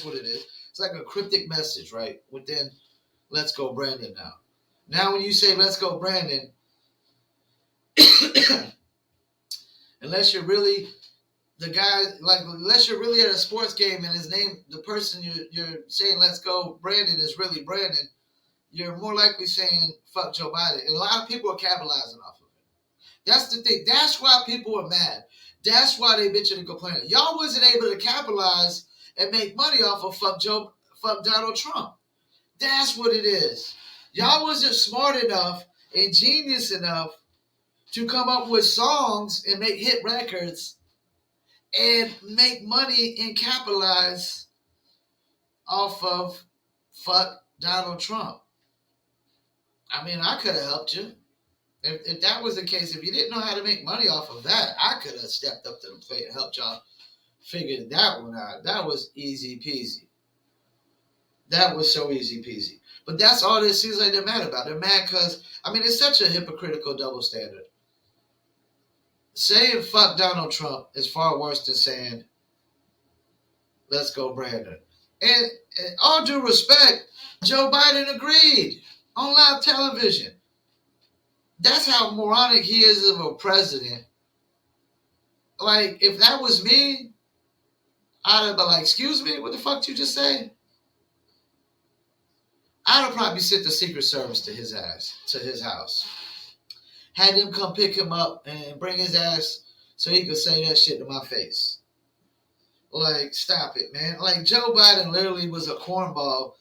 Speaker 1: what it is. It's like a cryptic message, right? Within "Let's go, Brandon" now. Now when you say "Let's go, Brandon," unless you're really the guy, unless you're really at a sports game and the person you're saying "Let's go, Brandon" is really Brandon, you're more likely saying "fuck Joe Biden." And a lot of people are capitalizing off of it. That's the thing. That's why people are mad. That's why they bitching and complaining. Y'all wasn't able to capitalize and make money off of fuck Donald Trump. That's what it is. Y'all wasn't smart enough and genius enough to come up with songs and make hit records and make money and capitalize off of fuck Donald Trump. I mean, I could have helped you. If that was the case, if you didn't know how to make money off of that, I could have stepped up to the plate and helped y'all figure that one out. That was easy peasy. That was so easy peasy. But that's all it seems like they're mad about. They're mad because, I mean, it's such a hypocritical double standard. Saying fuck Donald Trump is far worse than saying let's go Brandon. And all due respect, Joe Biden agreed on live television. That's how moronic he is of a president. Like, if that was me, I'd have been like, excuse me, what the fuck did you just say? I'd have probably sent the Secret Service to his house. Had them come pick him up and bring his ass so he could say that shit to my face. Like, stop it, man. Like, Joe Biden literally was a cornball.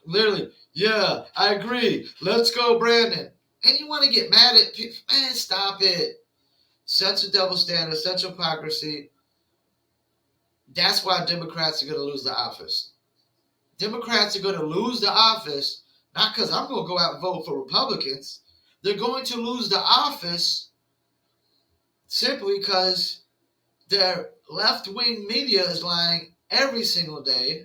Speaker 1: Literally, yeah, I agree. Let's go, Brandon. And you want to get mad at people? Man, stop it. Such a double standard, such hypocrisy. That's why Democrats are going to lose the office. Democrats are going to lose the office, not because I'm going to go out and vote for Republicans. They're going to lose the office simply because their left-wing media is lying every single day.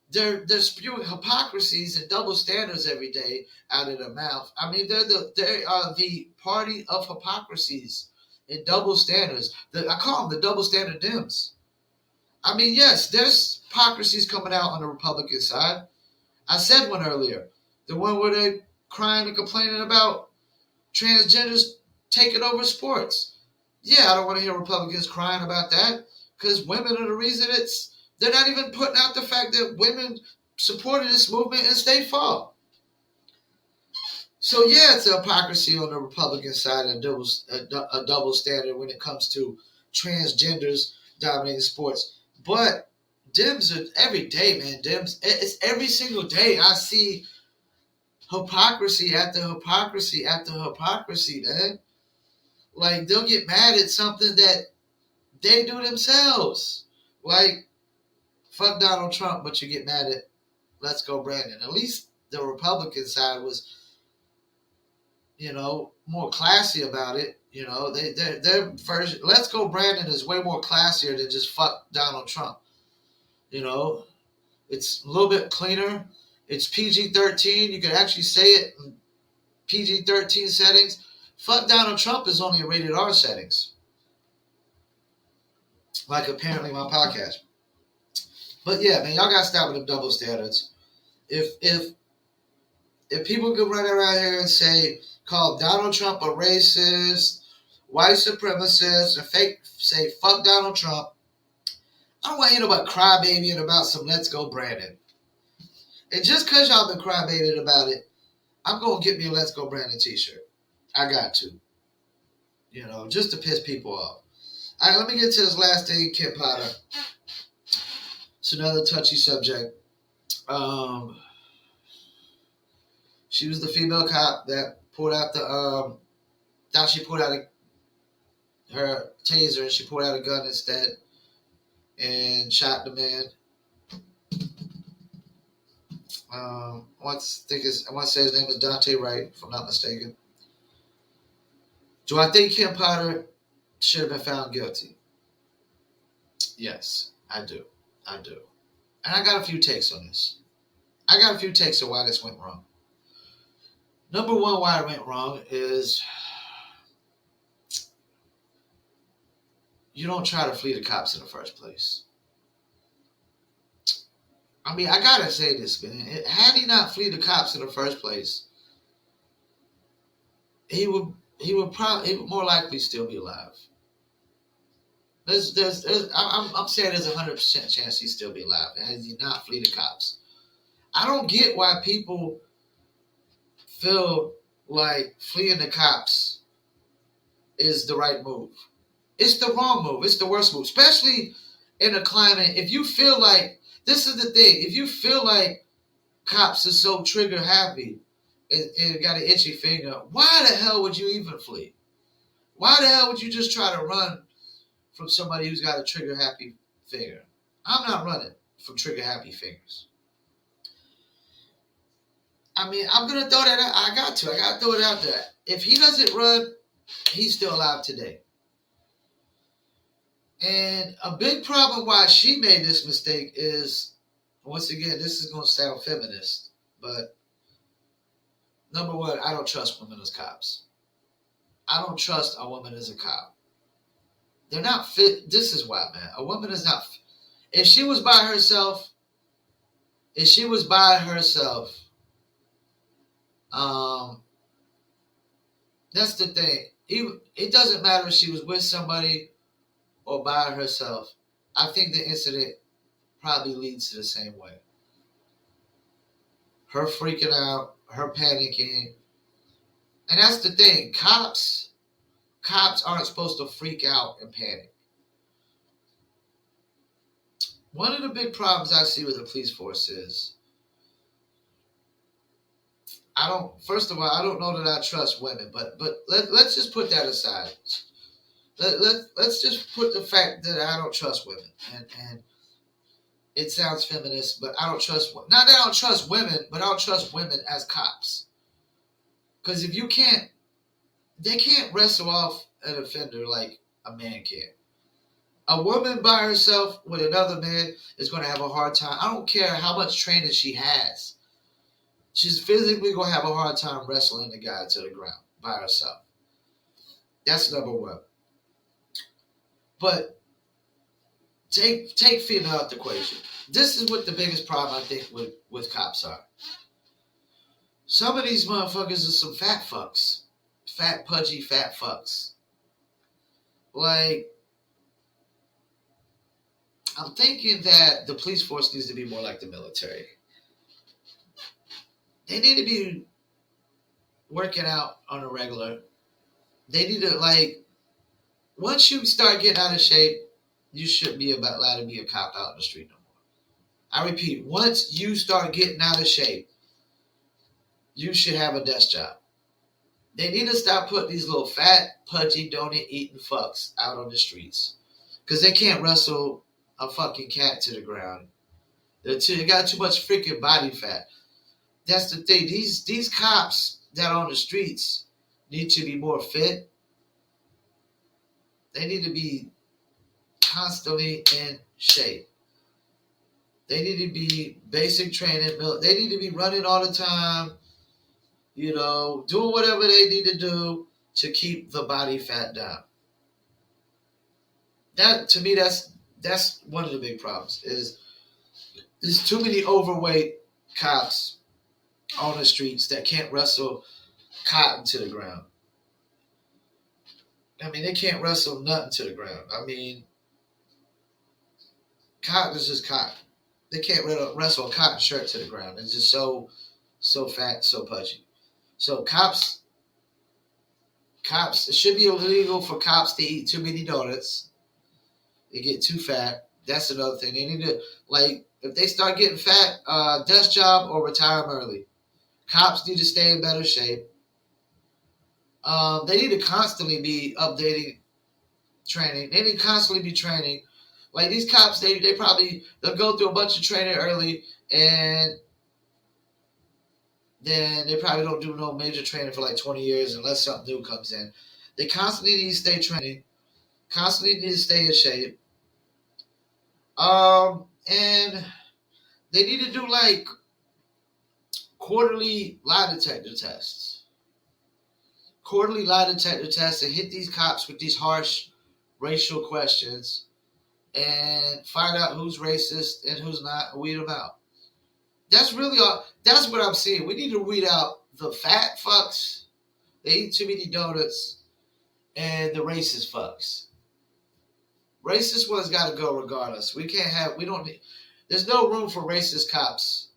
Speaker 1: They're spewing hypocrisies and double standards every day out of their mouth. I mean, they are the party of hypocrisies and double standards. I call them the double standard Dems. I mean, yes, there's hypocrisies coming out on the Republican side. I said one earlier, the one where they're crying and complaining about transgenders taking over sports. Yeah, I don't want to hear Republicans crying about that because women are the reason they're not even putting out the fact that women supported this movement in state fall. So yeah, it's a hypocrisy on the Republican side and a double standard when it comes to transgenders dominating sports. But Dems are every day, man. Dems, it's every single day I see hypocrisy after hypocrisy after hypocrisy, man. Like, they'll get mad at something that they do themselves. Like, fuck Donald Trump, but you get mad at let's go Brandon. At least the Republican side was, more classy about it. Their version, let's go Brandon is way more classier than just fuck Donald Trump. It's a little bit cleaner. It's PG-13. You can actually say it in PG-13 settings. Fuck Donald Trump is only a rated R settings. Like apparently my podcast. But yeah, man, y'all gotta stop with them double standards. If people can run around here and call Donald Trump a racist, white supremacist, and say fuck Donald Trump, I don't want to hear about crybabying about some let's go Brandon. And just because y'all been crybabying about it, I'm going to get me a let's go Brandon t-shirt. I got to. Just to piss people off. All right, let me get to this last thing, Kim Potter. It's another touchy subject. She was the female cop that pulled out thought she pulled out her taser and she pulled out a gun instead and shot the man. I want to say his name is Dante Wright, if I'm not mistaken. Do I think Kim Potter should have been found guilty? Yes, I do. And I got a few takes on this. I got a few takes on why this went wrong. Number one, why it went wrong is you don't try to flee the cops in the first place. I mean, I gotta say this, man. Had he not flee the cops in the first place, he would more likely still be alive. I'm saying there's a 100% chance he'd still be alive had he not flee the cops. I don't get why people feel like fleeing the cops is the right move. It's the wrong move. It's the worst move, especially in a climate, if you feel like, this is the thing, if you feel like cops are so trigger happy and got an itchy finger, why the hell would you even flee? Why the hell would you just try to run from somebody who's got a trigger happy finger? I'm not running from trigger happy fingers. I mean, I'm going to throw that out. I got to throw it out there. If he doesn't run, he's still alive today. And a big problem why she made this mistake is, once again, this is going to sound feminist, but number one, I don't trust women as cops. I don't trust a woman as a cop. They're not fit. This is why, man. A woman is not. If she was by herself, that's the thing. It doesn't matter if she was with somebody or by herself. I think the incident probably leads to the same way. Her freaking out, her panicking. And that's the thing. Cops aren't supposed to freak out and panic. One of the big problems I see with the police force is, first of all, I don't know that I trust women, but let's just put that aside. Let's just put the fact that I don't trust women. And it sounds feminist, but I don't trust women. Not that I don't trust women, but I don't trust women as cops. Because if you can't, they can't wrestle off an offender like a man can. A woman by herself with another man is going to have a hard time. I don't care how much training she has. She's physically going to have a hard time wrestling the guy to the ground by herself. That's number one. But take female out the equation. This is what the biggest problem I think with cops are. Some of these motherfuckers are some fat fucks. Fat, pudgy, fat fucks. Like, I'm thinking that the police force needs to be more like the military. They need to be working out on a regular. They need to, like, once you start getting out of shape, you shouldn't be allowed to be a cop out in the street no more. I repeat, once you start getting out of shape, you should have a desk job. They need to stop putting these little fat, pudgy, donut-eating fucks out on the streets. Because they can't wrestle a fucking cat to the ground. They got too much freaking body fat. That's the thing. These cops that are on the streets need to be more fit. They need to be constantly in shape. They need to be basic training. They need to be running all the time. You know, doing whatever they need to do to keep the body fat down. That, to me, that's one of the big problems. Is there's too many overweight cops on the streets that can't wrestle cotton to the ground. I mean, they can't wrestle nothing to the ground. I mean, cotton is just cotton. They can't wrestle a cotton shirt to the ground. It's just so fat, so pudgy. So cops, it should be illegal for cops to eat too many donuts. They get too fat. That's another thing. They need to, like, if they start getting fat, desk job or retire them early. Cops need to stay in better shape. They need to constantly be updating training. They need to constantly be training. Like these cops, they'll go through a bunch of training early, and then they probably don't do no major training for like 20 years unless something new comes in. They constantly need to stay training, constantly need to stay in shape. And they need to do like quarterly lie detector tests. Quarterly lie detector tests and hit these cops with these harsh racial questions and find out who's racist and who's not and weed them out. That's really all. That's what I'm seeing. We need to weed out the fat fucks, they eat too many donuts, and the racist fucks. Racist ones got to go regardless. There's no room for racist cops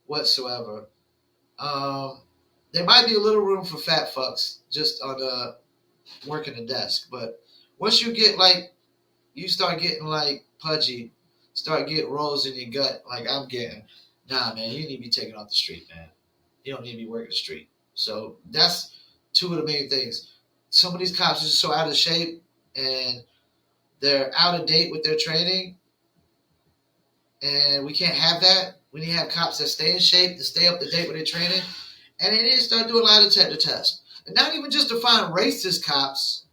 Speaker 1: whatsoever. There might be a little room for fat fucks just on working the desk. But once you get you start getting like pudgy, start getting rolls in your gut like I'm getting, nah, man, you need to be taken off the street, man. You don't need to be working the street. So that's two of the main things. Some of these cops are just so out of shape and they're out of date with their training, and we can't have that. We need to have cops that stay in shape, to stay up to date with their training, and they need to start doing lie detector tests. And not even just to find racist cops,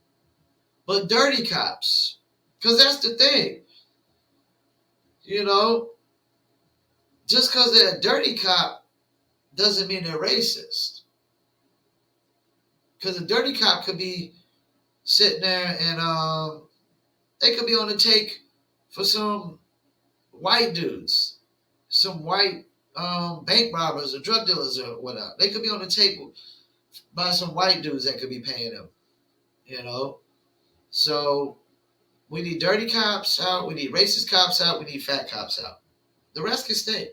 Speaker 1: but dirty cops. Because that's the thing. You know, just because they're a dirty cop doesn't mean they're racist. Because a dirty cop could be sitting there and they could be on the take for some white dudes, some white bank robbers or drug dealers or whatnot. They could be on the take by some white dudes that could be paying them, you know. So we need dirty cops out, we need racist cops out, we need fat cops out. The rest can stay.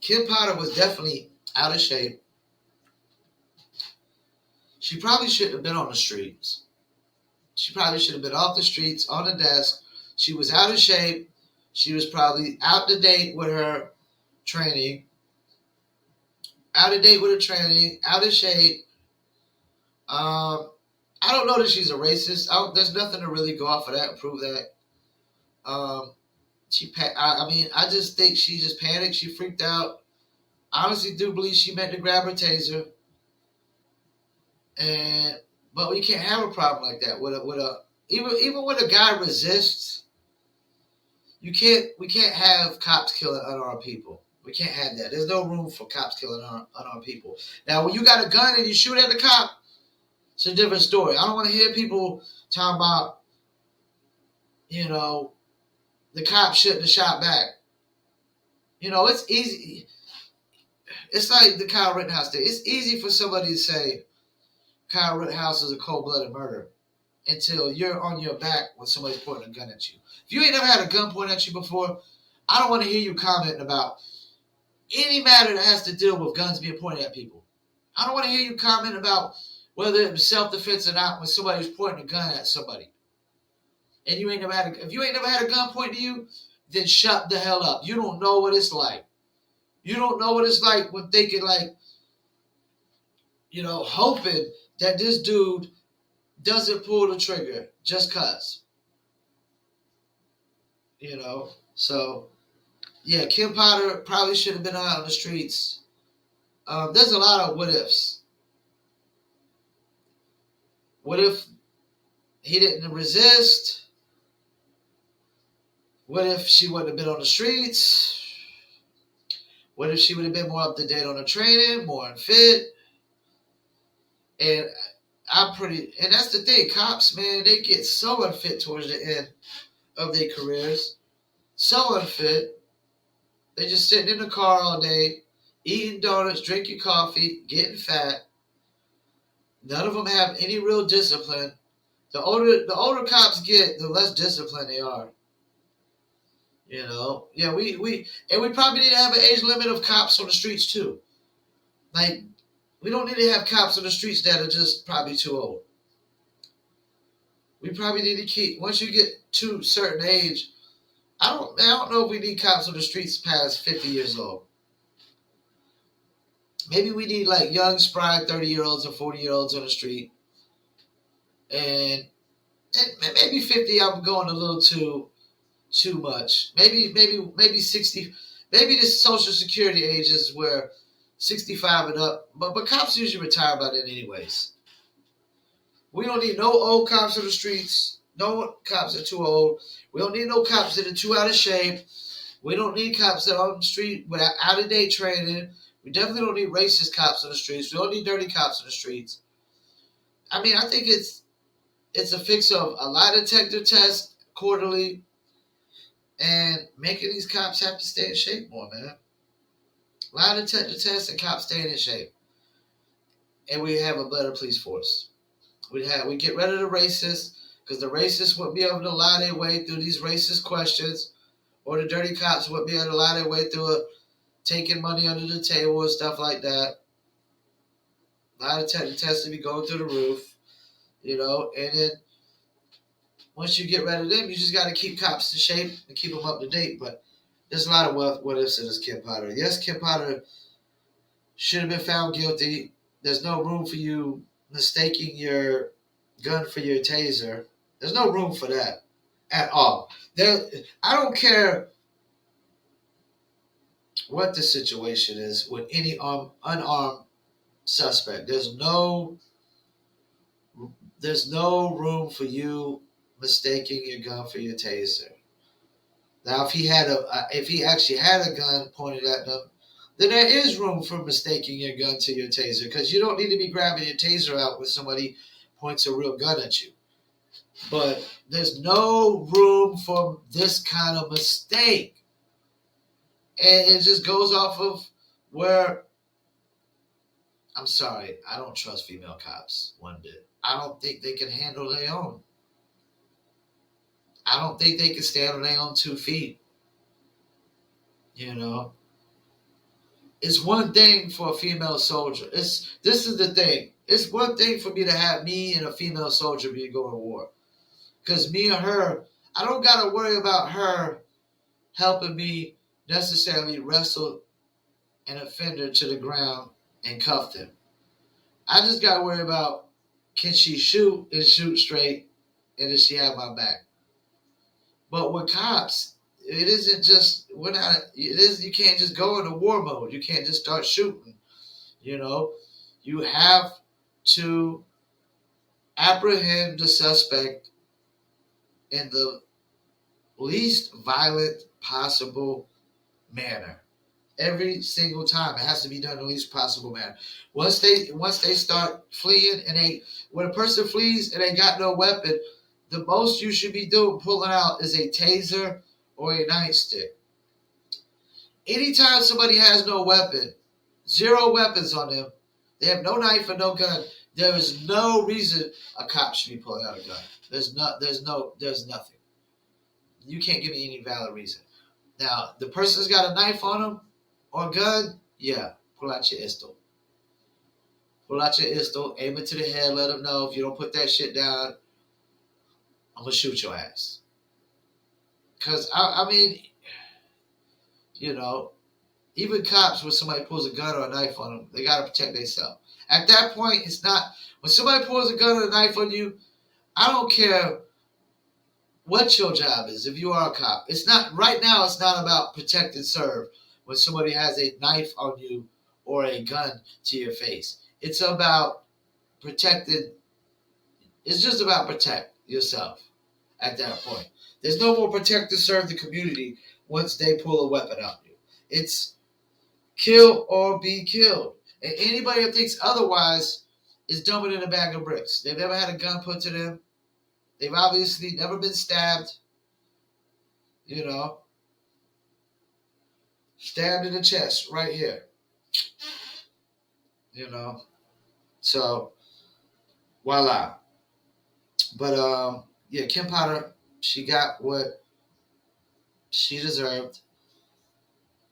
Speaker 1: Kim Potter was definitely out of shape. She probably shouldn't have been on the streets. She probably should have been off the streets, on the desk. She was out of shape. She was probably out to date with her training. Out of date with her training. Out of shape. I don't know that she's a racist. There's nothing to really go off of that and prove that. I just think she just panicked. She freaked out. I honestly do believe she meant to grab her taser. But we can't have a problem like that even when a guy resists. We can't have cops killing unarmed people. We can't have that. There's no room for cops killing unarmed people. Now, when you got a gun and you shoot at the cop, it's a different story. I don't want to hear people talking about, the cop shouldn't have shot back. It's easy. It's like the Kyle Rittenhouse thing. It's easy for somebody to say Kyle Rittenhouse is a cold-blooded murder until you're on your back when somebody's pointing a gun at you. If you ain't never had a gun pointed at you before, I don't want to hear you commenting about any matter that has to deal with guns being pointed at people. I don't want to hear you comment about whether it was self-defense or not when somebody's pointing a gun at somebody. And if you ain't never had a gun pointed at you, then shut the hell up. You don't know what it's like. You don't know what it's like when thinking hoping that this dude doesn't pull the trigger just cause. So, yeah, Kim Potter probably should have been out on the streets. There's a lot of what ifs. What if he didn't resist? What if she wouldn't have been on the streets? What if she would have been more up to date on her training, more unfit? And that's the thing. Cops, man, they get so unfit towards the end of their careers. So unfit. They just sitting in the car all day, eating donuts, drinking coffee, getting fat. None of them have any real discipline. The older cops get, the less disciplined they are. Yeah, we probably need to have an age limit of cops on the streets too. Like, we don't need to have cops on the streets that are just probably too old. We probably need to keep, once you get to a certain age, I don't know if we need cops on the streets past 50 years old. Maybe we need like young, spry 30-year-olds or 40-year-olds on the street. And maybe 50, I'm going a little too much. Maybe 60. Maybe this Social Security age is where 65 and up. But cops usually retire by then anyways. We don't need no old cops on the streets. No cops that are too old. We don't need no cops that are too out of shape. We don't need cops that are on the street without out-of-date training. We definitely don't need racist cops on the streets. We don't need dirty cops on the streets. I mean, I think it's a fix of a lie detector test quarterly and making these cops have to stay in shape more, man. Lie detector test and cops staying in shape. And we have a better police force. We get rid of the racists, because the racists wouldn't be able to lie their way through these racist questions, or the dirty cops wouldn't be able to lie their way through it, taking money under the table and stuff like that. Lie detector tests to be going through the roof, and then once you get rid of them, you just got to keep cops in shape and keep them up to date. But there's a lot of what ifs in this Kim Potter. Yes, Kim Potter should have been found guilty. There's no room for you mistaking your gun for your taser. There's no room for that at all. I don't care what the situation is with any unarmed suspect. There's no room for you mistaking your gun for your taser. Now, if he actually had a gun pointed at them, then there is room for mistaking your gun to your taser, because you don't need to be grabbing your taser out when somebody points a real gun at you. But there's no room for this kind of mistake. And it just goes off of where, I'm sorry, I don't trust female cops one bit. I don't think they can handle their own. I don't think they can stand on their own 2 feet. You know, it's one thing for a female soldier. This is the thing. It's one thing for me to have me and a female soldier be going to war, because me and her, I don't got to worry about her helping me necessarily wrestle an offender to the ground and cuff them. I just got to worry about, can she shoot and shoot straight, and does she have my back? But with cops, it isn't just, you can't just go into war mode. You can't just start shooting. You have to apprehend the suspect in the least violent possible manner. Every single time, it has to be done in the least possible manner. Once they start fleeing, when a person flees and they got no weapon, the most you should be pulling out is a taser or a nightstick. Anytime somebody has no weapon, 0 weapons on them, they have no knife or no gun, there is no reason a cop should be pulling out a gun. There's nothing. You can't give me any valid reason. Now, the person's got a knife on them or a gun, yeah, pull out your pistol. Pull out your pistol, aim it to the head, let them know, if you don't put that shit down, I'm going to shoot your ass. Because, I mean, even cops, when somebody pulls a gun or a knife on them, they got to protect themselves. At that point, it's not, when somebody pulls a gun or a knife on you, I don't care what your job is, if you are a cop. Right now, it's not about protect and serve when somebody has a knife on you or a gun to your face. It's about protecting, it's just about protect yourself at that point. There's no more protect and serve the community once they pull a weapon on you. It's kill or be killed. And anybody that thinks otherwise is dumber than a bag of bricks. They've never had a gun put to them. They've obviously never been stabbed. Stabbed in the chest right here. So, voila. But, Kim Potter, she got what she deserved.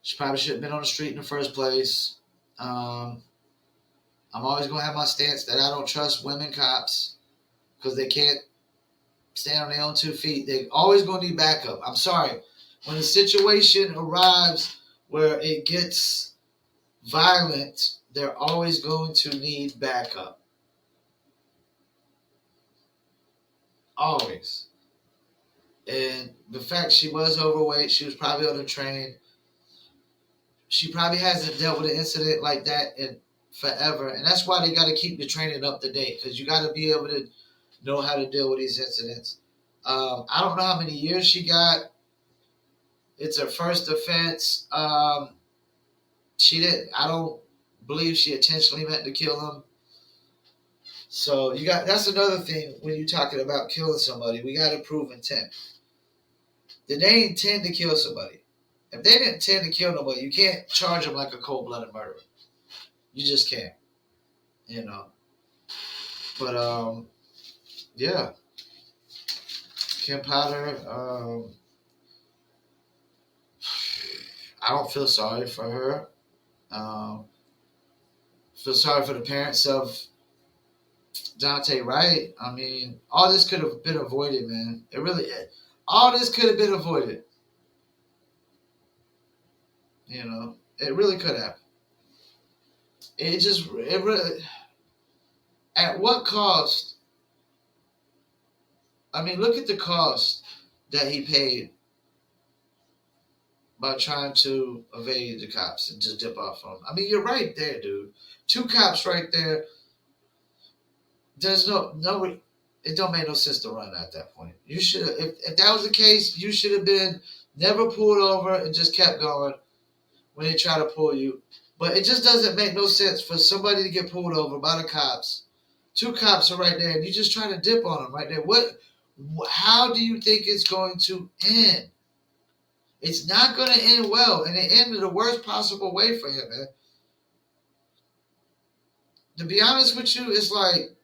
Speaker 1: She probably shouldn't have been on the street in the first place. I'm always going to have my stance that I don't trust women cops because they can't stand on their own 2 feet. They're always going to need backup. I'm sorry. When a situation arrives where it gets violent, they're always going to need backup. Always. And the fact she was overweight, she was probably on the train. She probably hasn't dealt with an incident like that in forever. And that's why they got to keep the training up to date, because you got to be able to know how to deal with these incidents. I don't know how many years she got. It's her first offense. I don't believe she intentionally meant to kill him. So that's another thing when you're talking about killing somebody. We got to prove intent. Did they intend to kill somebody? If they didn't intend to kill nobody, you can't charge them like a cold-blooded murderer. You just can't. But, yeah. Kim Potter, I don't feel sorry for her. Feel sorry for the parents of Dante Wright. I mean, all this could have been avoided, man. It really, all this could have been avoided. You know, it really could have. It really, at what cost? I mean, look at the cost that he paid by trying to evade the cops and just dip off on them. I mean, you're right there, dude. Two cops right there. There's no, it don't make no sense to run at that point. You should have, if that was the case, you should have been never pulled over and just kept going when they try to pull you. But it just doesn't make no sense for somebody to get pulled over by the cops. Two cops are right there, and you just try to dip on them right there. How do you think it's going to end? It's not going to end well, and it ended the worst possible way for him, man. To be honest with you, it's like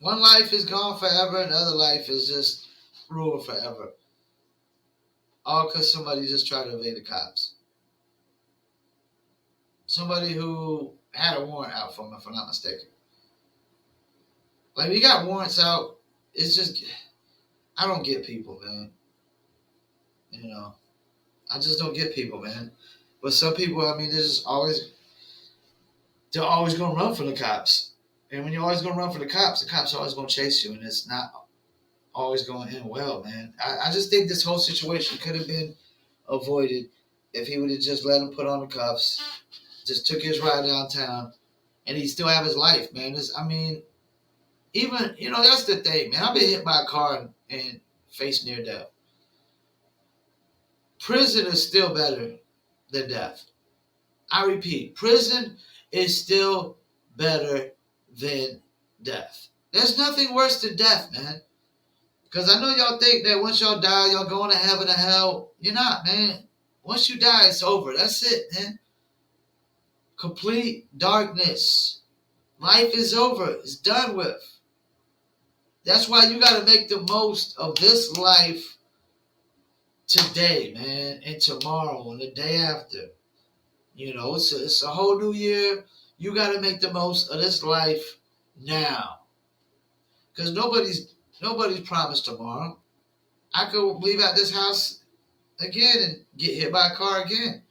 Speaker 1: one life is gone forever, and the other life is just ruined forever. All because somebody just tried to evade the cops. Somebody who had a warrant out for him, if I'm not mistaken. Like, you got warrants out, it's just, I don't get people, man. You know, I just don't get people, man. But some people, I mean, they're always going to run for the cops. And when you're always going to run for the cops are always going to chase you, and it's not always going to end well, man. I just think this whole situation could have been avoided if he would have just let him put on the cuffs, just took his ride downtown, and he'd still have his life, man. Even, that's the thing, man. I've been hit by a car and faced near death. Prison is still better than death. I repeat, prison is still better than death. There's nothing worse than death, man. Because I know y'all think that once y'all die, y'all going to heaven or hell. You're not, man. Once you die, it's over. That's it, man. Complete darkness. Life is over. It's done with. That's why you got to make the most of this life today, man, and tomorrow and the day after. It's a whole new year. You got to make the most of this life now. Because nobody's promised tomorrow. I could leave out this house again and get hit by a car again.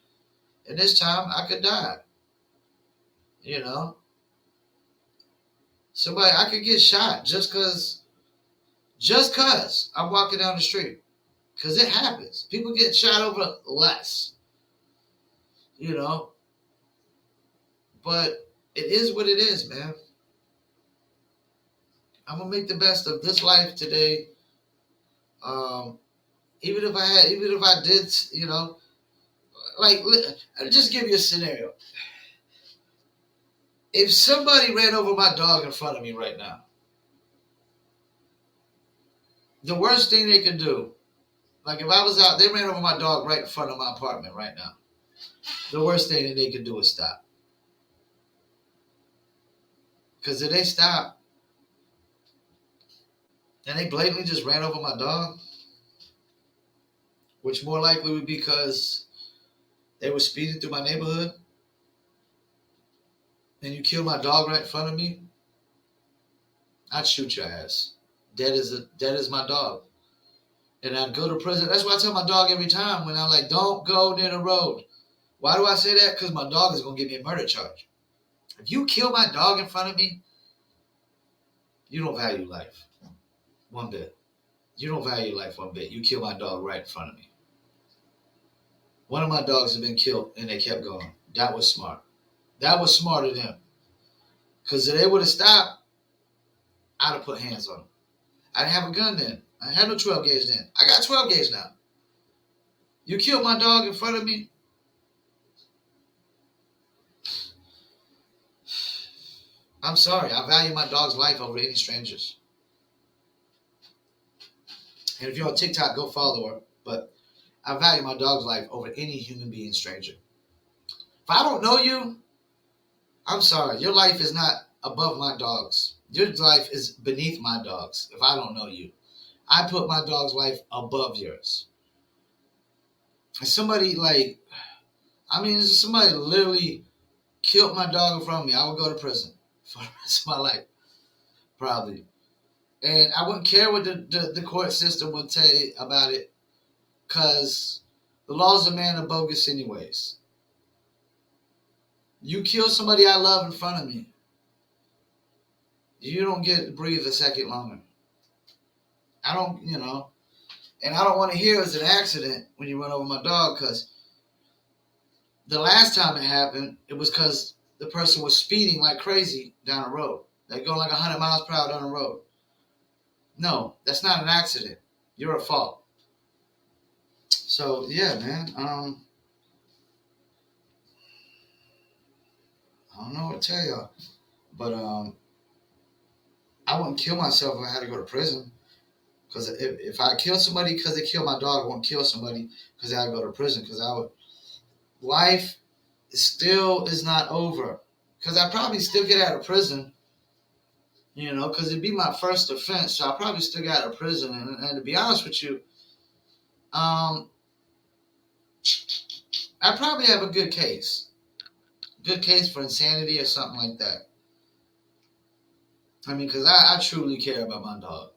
Speaker 1: And this time I could die. I could get shot just cause I'm walking down the street. Cause it happens. People get shot over less. But it is what it is, man. I'm gonna make the best of this life today. Even if I did, I'll just give you a scenario. If somebody ran over my dog in front of me right now, the worst thing they could do, like if I was out, they ran over my dog right in front of my apartment right now. The worst thing that they could do is stop. Because if they stop, and they blatantly just ran over my dog, which more likely would be because they were speeding through my neighborhood, and you kill my dog right in front of me, I'd shoot your ass. Dead is my dog. And I'd go to prison. That's why I tell my dog every time when I'm like, don't go near the road. Why do I say that? Because my dog is going to give me a murder charge. If you kill my dog in front of me, you don't value life one bit. You don't value life one bit. You kill my dog right in front of me. One of my dogs had been killed and they kept going. That was smart. That was smart of them. Because if they would have stopped, I'd have put hands on them. I didn't have a gun then. I had no 12 gauge then. I got 12 gauge now. You killed my dog in front of me. I'm sorry. I value my dog's life over any strangers. And if you're on TikTok, go follow her. But I value my dog's life over any human being stranger. If I don't know you, I'm sorry. Your life is not above my dog's. Your life is beneath my dog's if I don't know you. I put my dog's life above yours. And somebody somebody literally killed my dog in front of me, I would go to prison. for the rest of my life, probably. And I wouldn't care what the court system would say about it, because the laws of man are bogus anyways. You kill somebody I love in front of me, you don't get to breathe a second longer. I don't, and I don't want to hear it's an accident when you run over my dog, because the last time it happened, it was because the person was speeding like crazy down the road. They're going like 100 miles per hour down the road. No, that's not an accident. You're at fault. So, yeah, man. I don't know what to tell y'all. But I wouldn't kill myself if I had to go to prison. Because if I kill somebody because they killed my dog, I won't kill somebody because I had to go to prison. Because life still is not over. Because I probably still get out of prison. Because it'd be my first offense. So I probably still get out of prison. And to be honest with you, I probably have a good case. Good case for insanity or something like that. I mean, because I truly care about my dog.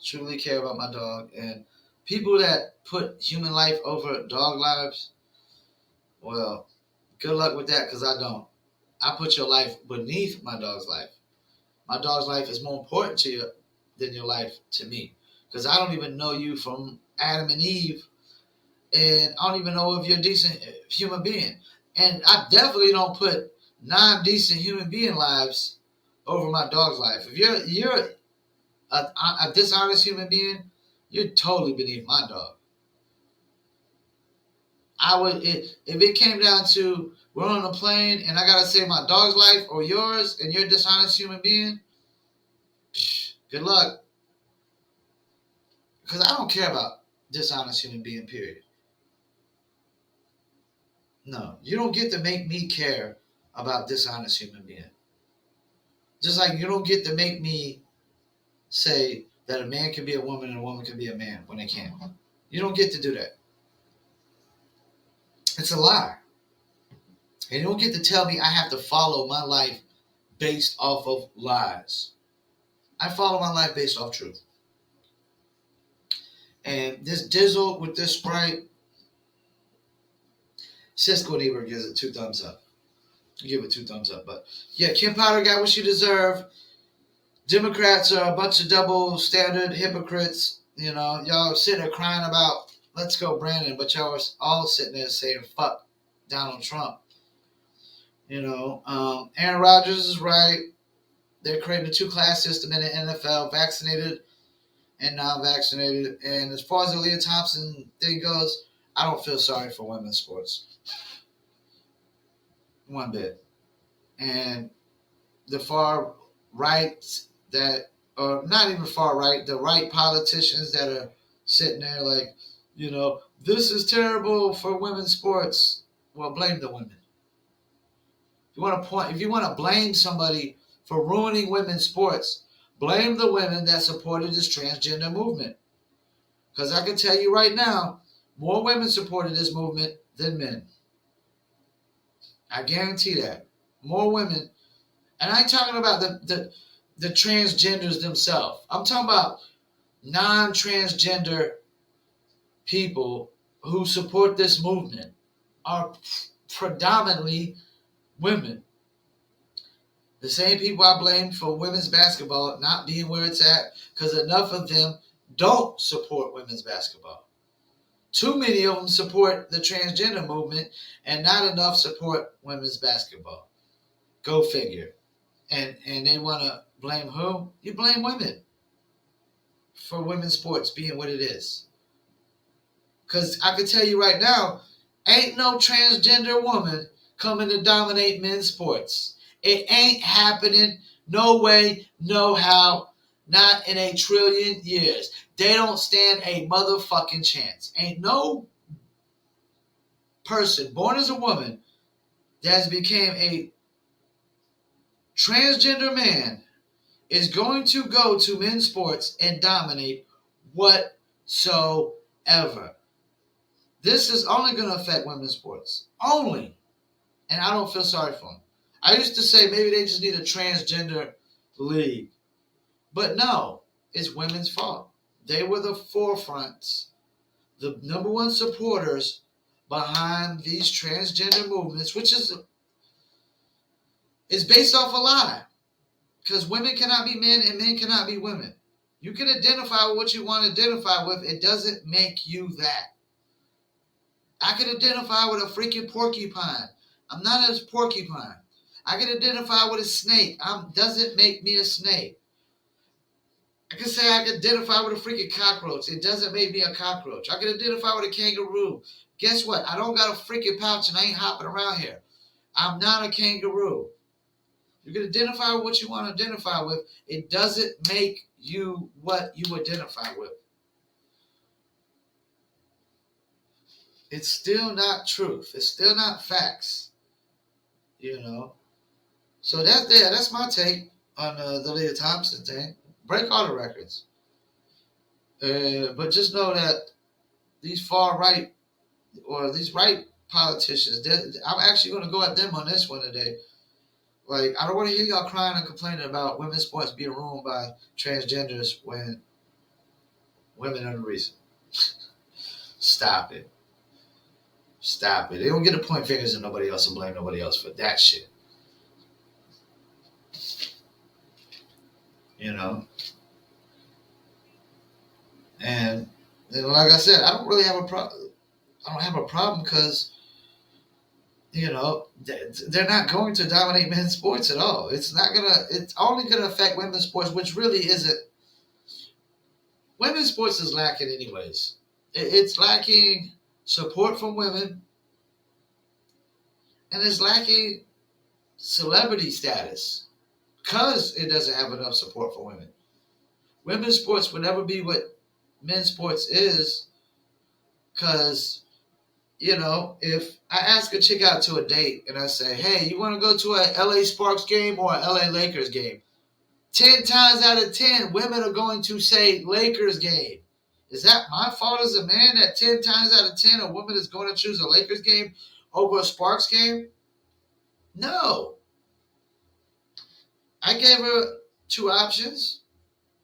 Speaker 1: Truly care about my dog. And people that put human life over dog lives, well, good luck with that, because I don't. I put your life beneath my dog's life. My dog's life is more important to you than your life to me. Because I don't even know you from Adam and Eve. And I don't even know if you're a decent human being. And I definitely don't put non-decent human being lives over my dog's life. If you're a dishonest human being, you're totally beneath my dog. If it came down to we're on a plane and I gotta save my dog's life or yours, and you're a dishonest human being, good luck. Because I don't care about dishonest human being, period. No, you don't get to make me care about dishonest human being. Just like you don't get to make me say that a man can be a woman and a woman can be a man when they can't. You don't get to do that. It's a lie. And you don't get to tell me I have to follow my life based off of lies. I follow my life based off truth. And this Dizzle with this Sprite, Cisco Neighbor gives it 2 thumbs up. Give it 2 thumbs up. But yeah, Kim Powder got what she deserved. Democrats are a bunch of double standard hypocrites. Y'all sitting there crying about let's go Brandon, but y'all are all sitting there saying fuck Donald Trump. Aaron Rodgers is right. They're creating a 2-class system in the NFL, vaccinated and non-vaccinated. And as far as the Leah Thompson thing goes, I don't feel sorry for women's sports. One bit. And the far right or not even far right, the right politicians that are sitting there like, this is terrible for women's sports. Well, blame the women. If you want to blame somebody for ruining women's sports, blame the women that supported this transgender movement. Because I can tell you right now, more women supported this movement than men. I guarantee that. More women. And I ain't talking about the transgenders themselves. I'm talking about non-transgender people who support this movement are predominantly women. The same people I blame for women's basketball not being where it's at, because enough of them don't support women's basketball. Too many of them support the transgender movement and not enough support women's basketball. Go figure. And they want to blame who? You blame women for women's sports being what it is. Because I can tell you right now, ain't no transgender woman coming to dominate men's sports. It ain't happening. No way, no how. Not in a trillion years. They don't stand a motherfucking chance. Ain't no person born as a woman that has become a transgender man is going to go to men's sports and dominate whatsoever. This is only going to affect women's sports. Only. And I don't feel sorry for them. I used to say maybe they just need a transgender league. But no, it's women's fault. They were the forefronts, the number one supporters behind these transgender movements, which is based off a lie. Because women cannot be men and men cannot be women. You can identify with what you want to identify with. It doesn't make you that. I can identify with a freaking porcupine. I'm not a porcupine. I can identify with a snake. Doesn't make me a snake. I can say I can identify with a freaking cockroach. It doesn't make me a cockroach. I can identify with a kangaroo. Guess what? I don't got a freaking pouch and I ain't hopping around here. I'm not a kangaroo. You can identify with what you want to identify with. It doesn't make you what you identify with. It's still not truth. It's still not facts. You know. So that's my take on the Leah Thompson thing. Break all the records. But just know that these far right or these right politicians, I'm actually going to go at them on this one today. Like, I don't want to hear y'all crying and complaining about women's sports being ruined by transgenders when women are the reason. Stop it. Stop it. They don't get to point fingers at nobody else and blame nobody else for that shit. You know? And like I said, I don't really have a problem. I don't have a problem because, you know, they're not going to dominate men's sports at all. It's only gonna affect women's sports, which really isn't. Women's sports is lacking anyways. It's lacking support from women, and it's lacking celebrity status because it doesn't have enough support for women. Women's sports will never be what men's sports is because, you know, if I ask a chick out to a date and I say, hey, you want to go to a LA Sparks game or a LA Lakers game? 10 times out of 10, women are going to say Lakers game. Is that my fault as a man that 10 times out of 10 a woman is going to choose a Lakers game over a Sparks game? No. I gave her 2 options,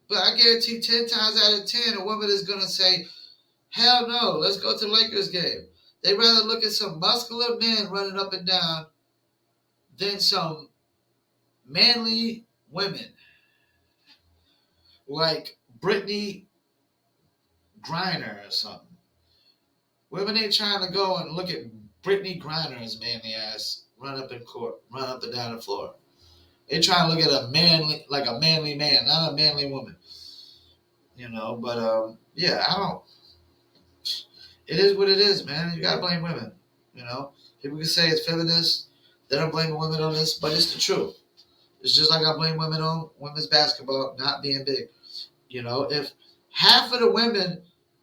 Speaker 1: but I guarantee 10 times out of 10 a woman is going to say, hell no, let's go to the Lakers game. They'd rather look at some muscular men running up and down than some manly women like Brittany Griner or something. Women ain't trying to go and look at Brittany Griner's manly ass run up in court, run up and down the floor. They trying to look at a manly man, not a manly woman. You know, but yeah, I don't. It is what it is, man. You gotta blame women. You know, people can say it's feminist. They don't blame women on this, but it's the truth. It's just like I blame women on women's basketball not being big. You know, if half of the women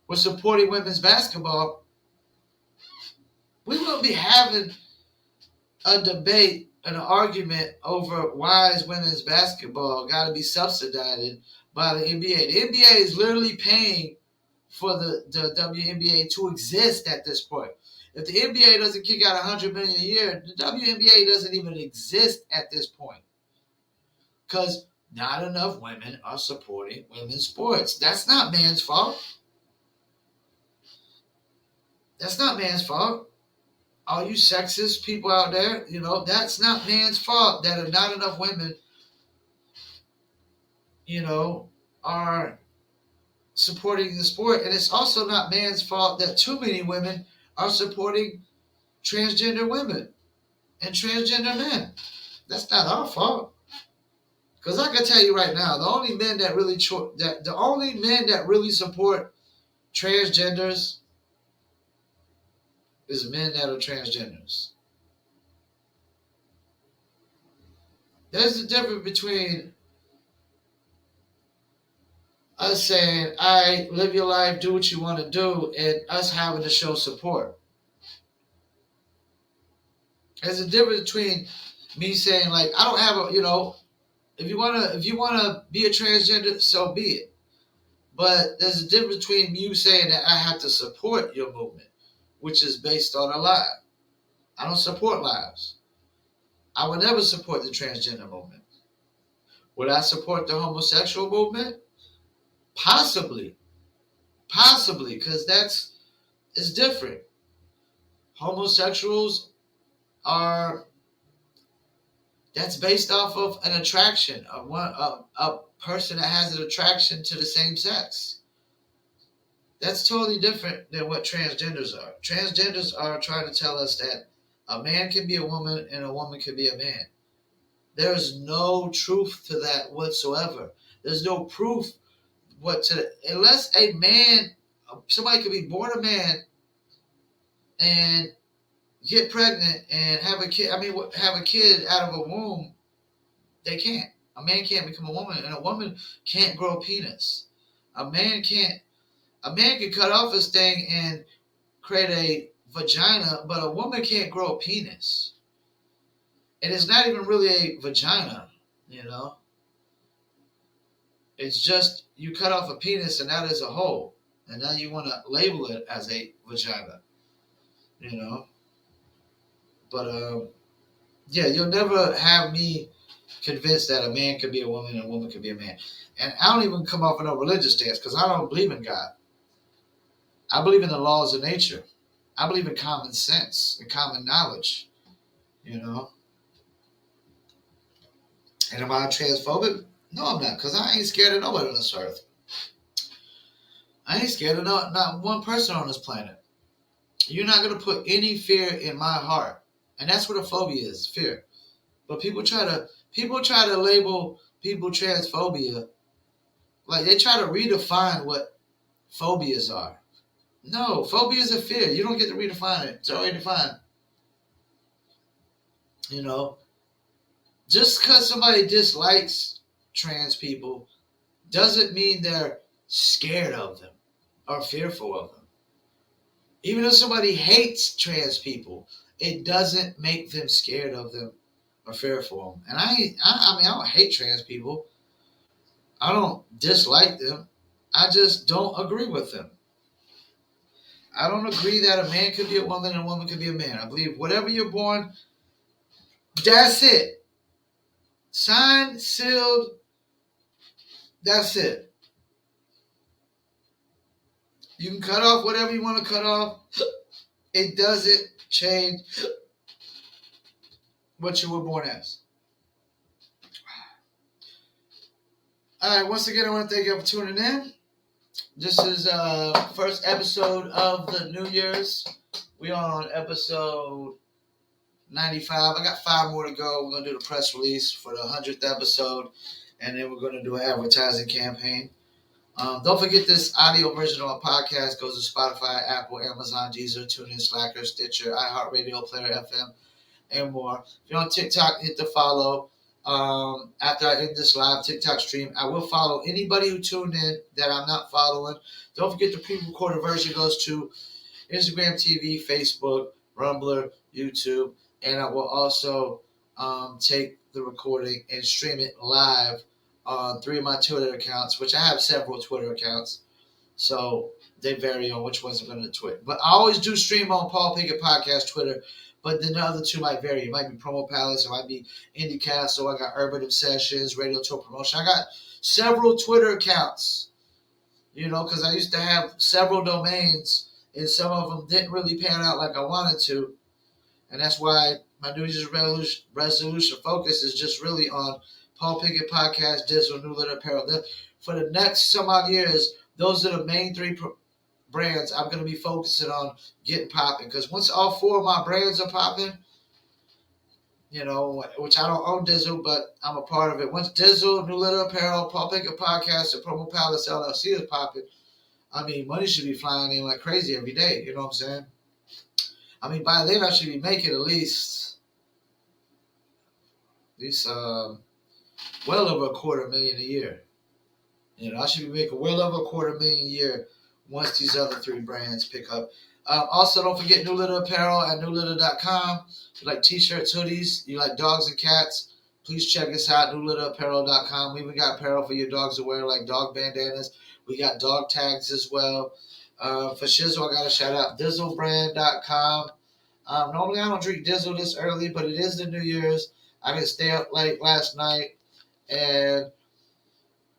Speaker 1: were supporting women's basketball, we wouldn't be having a debate and an argument over why is women's basketball got to be subsidized by the NBA. The NBA is literally paying for the WNBA to exist at this point. If the NBA doesn't kick out $100 million a year, the WNBA doesn't even exist at this point. Because not enough women are supporting women's sports. That's not man's fault. That's not man's fault. All you sexist people out there, you know, that's not man's fault that are not enough women, you know, are supporting the sport. And it's also not man's fault that too many women are supporting transgender women and transgender men. That's not our fault. Because I can tell you right now, the only men that really support transgenders is men that are transgenders. There's a difference between us saying, all right, live your life, do what you want to do, and us having to show support. There's a difference between me saying, like, I don't have a, you know, if you wanna be a transgender, so be it. But there's a difference between you saying that I have to support your movement, which is based on a lie. I don't support lies. I would never support the transgender movement. Would I support the homosexual movement? Possibly. Possibly, because it's different. Homosexuals are that's based off of an attraction, a person that has an attraction to the same sex. That's totally different than what transgenders are. Transgenders are trying to tell us that a man can be a woman and a woman can be a man. There's no truth to that whatsoever. There's no proof unless a man, somebody could be born a man and get pregnant and have a kid. I mean, have a kid out of a womb. They can't. A man can't become a woman, and a woman can't grow a penis. A man can't. A man can cut off his thing and create a vagina, but a woman can't grow a penis. And it's not even really a vagina, you know. It's just you cut off a penis and that is a hole. And now you want to label it as a vagina, you know. But, yeah, you'll never have me convinced that a man could be a woman and a woman could be a man. And I don't even come off of no religious stance because I don't believe in God. I believe in the laws of nature. I believe in common sense and common knowledge, you know. And am I transphobic? No, I'm not, because I ain't scared of nobody on this earth. I ain't scared of not one person on this planet. You're not going to put any fear in my heart. And that's what a phobia is, fear. But people try to label people transphobia. Like, they try to redefine what phobias are. No, phobia is a fear. You don't get to redefine it. It's already defined. You know, just because somebody dislikes trans people doesn't mean they're scared of them or fearful of them. Even if somebody hates trans people, it doesn't make them scared of them or fearful of them. And I mean, I don't hate trans people. I don't dislike them. I just don't agree with them. I don't agree that a man could be a woman and a woman could be a man. I believe whatever you're born, that's it. Signed, sealed, that's it. You can cut off whatever you want to cut off. It doesn't change what you were born as. All right, once again, I want to thank you for tuning in. This is first episode of the New Year's. We are on episode 95. I got 5 more to go. We're going to do the press release for the 100th episode, and then we're going to do an advertising campaign. Don't forget this audio version of our podcast goes to Spotify, Apple, Amazon, Deezer, TuneIn, Slacker, Stitcher, iHeartRadio, Player FM, and more. If you're on TikTok, hit the follow. After I end this live TikTok stream, I will follow anybody who tuned in that I'm not following. Don't forget the pre-recorded version goes to Instagram TV, Facebook, Rumbler, YouTube, and I will also take the recording and stream it live on 3 of my Twitter accounts, which I have several Twitter accounts, so they vary on which ones I'm going to tweet. But I always do stream on Paul Pickett Podcast Twitter, but then the other 2 might vary. It might be Promo Palace, it might be Indie Castle, I got Urban Obsessions, Radio Tour Promotion. I got several Twitter accounts, you know, because I used to have several domains, and some of them didn't really pan out like I wanted to, and that's why my New Year's resolution focus is just really on Paul Pickett Podcast, Digital New Letter Apparel. For the next some odd years, those are the main 3 brands I'm going to be focusing on getting popping. Because once all 4 of my brands are popping, you know, which I don't own Dizzle, but I'm a part of it. Once Dizzle, New Letter Apparel, Paul Pickett Podcast, and Promo Palace LLC is popping, I mean, money should be flying in like crazy every day. You know what I'm saying? I mean, by then I should be making at least well over $250,000 a year. You know, I should be making well over $250,000 a year once these other 3 brands pick up. Also, don't forget New Litter Apparel at newlitter.com. If you like t-shirts, hoodies, you like dogs and cats, please check us out, newlitterapparel.com. We even got apparel for your dogs to wear, like dog bandanas. We got dog tags as well. For Shizzle, I got to shout out Dizzlebrand.com. Normally, I don't drink Dizzle this early, but it is the New Year's. I didn't stay up late last night, and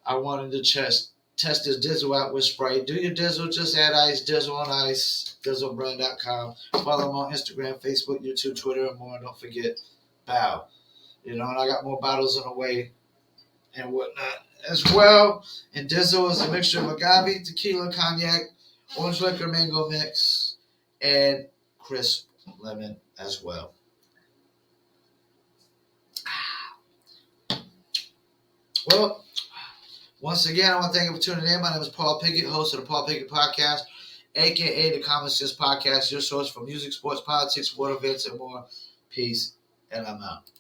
Speaker 1: I wanted to test this Dizzle out with Sprite. Do your Dizzle, just add ice, Dizzle on ice, DizzleBrand.com. Follow them on Instagram, Facebook, YouTube, Twitter, and more. Don't forget, bow. And I got more bottles on the way and whatnot as well. And Dizzle is a mixture of agave, tequila, cognac, orange liquor, mango mix, and crisp lemon as well. Well, once again, I want to thank you for tuning in. My name is Paul Pickett, host of the Paul Pickett Podcast, a.k.a. the Common Sense Podcast, your source for music, sports, politics, world events, and more. Peace, and I'm out.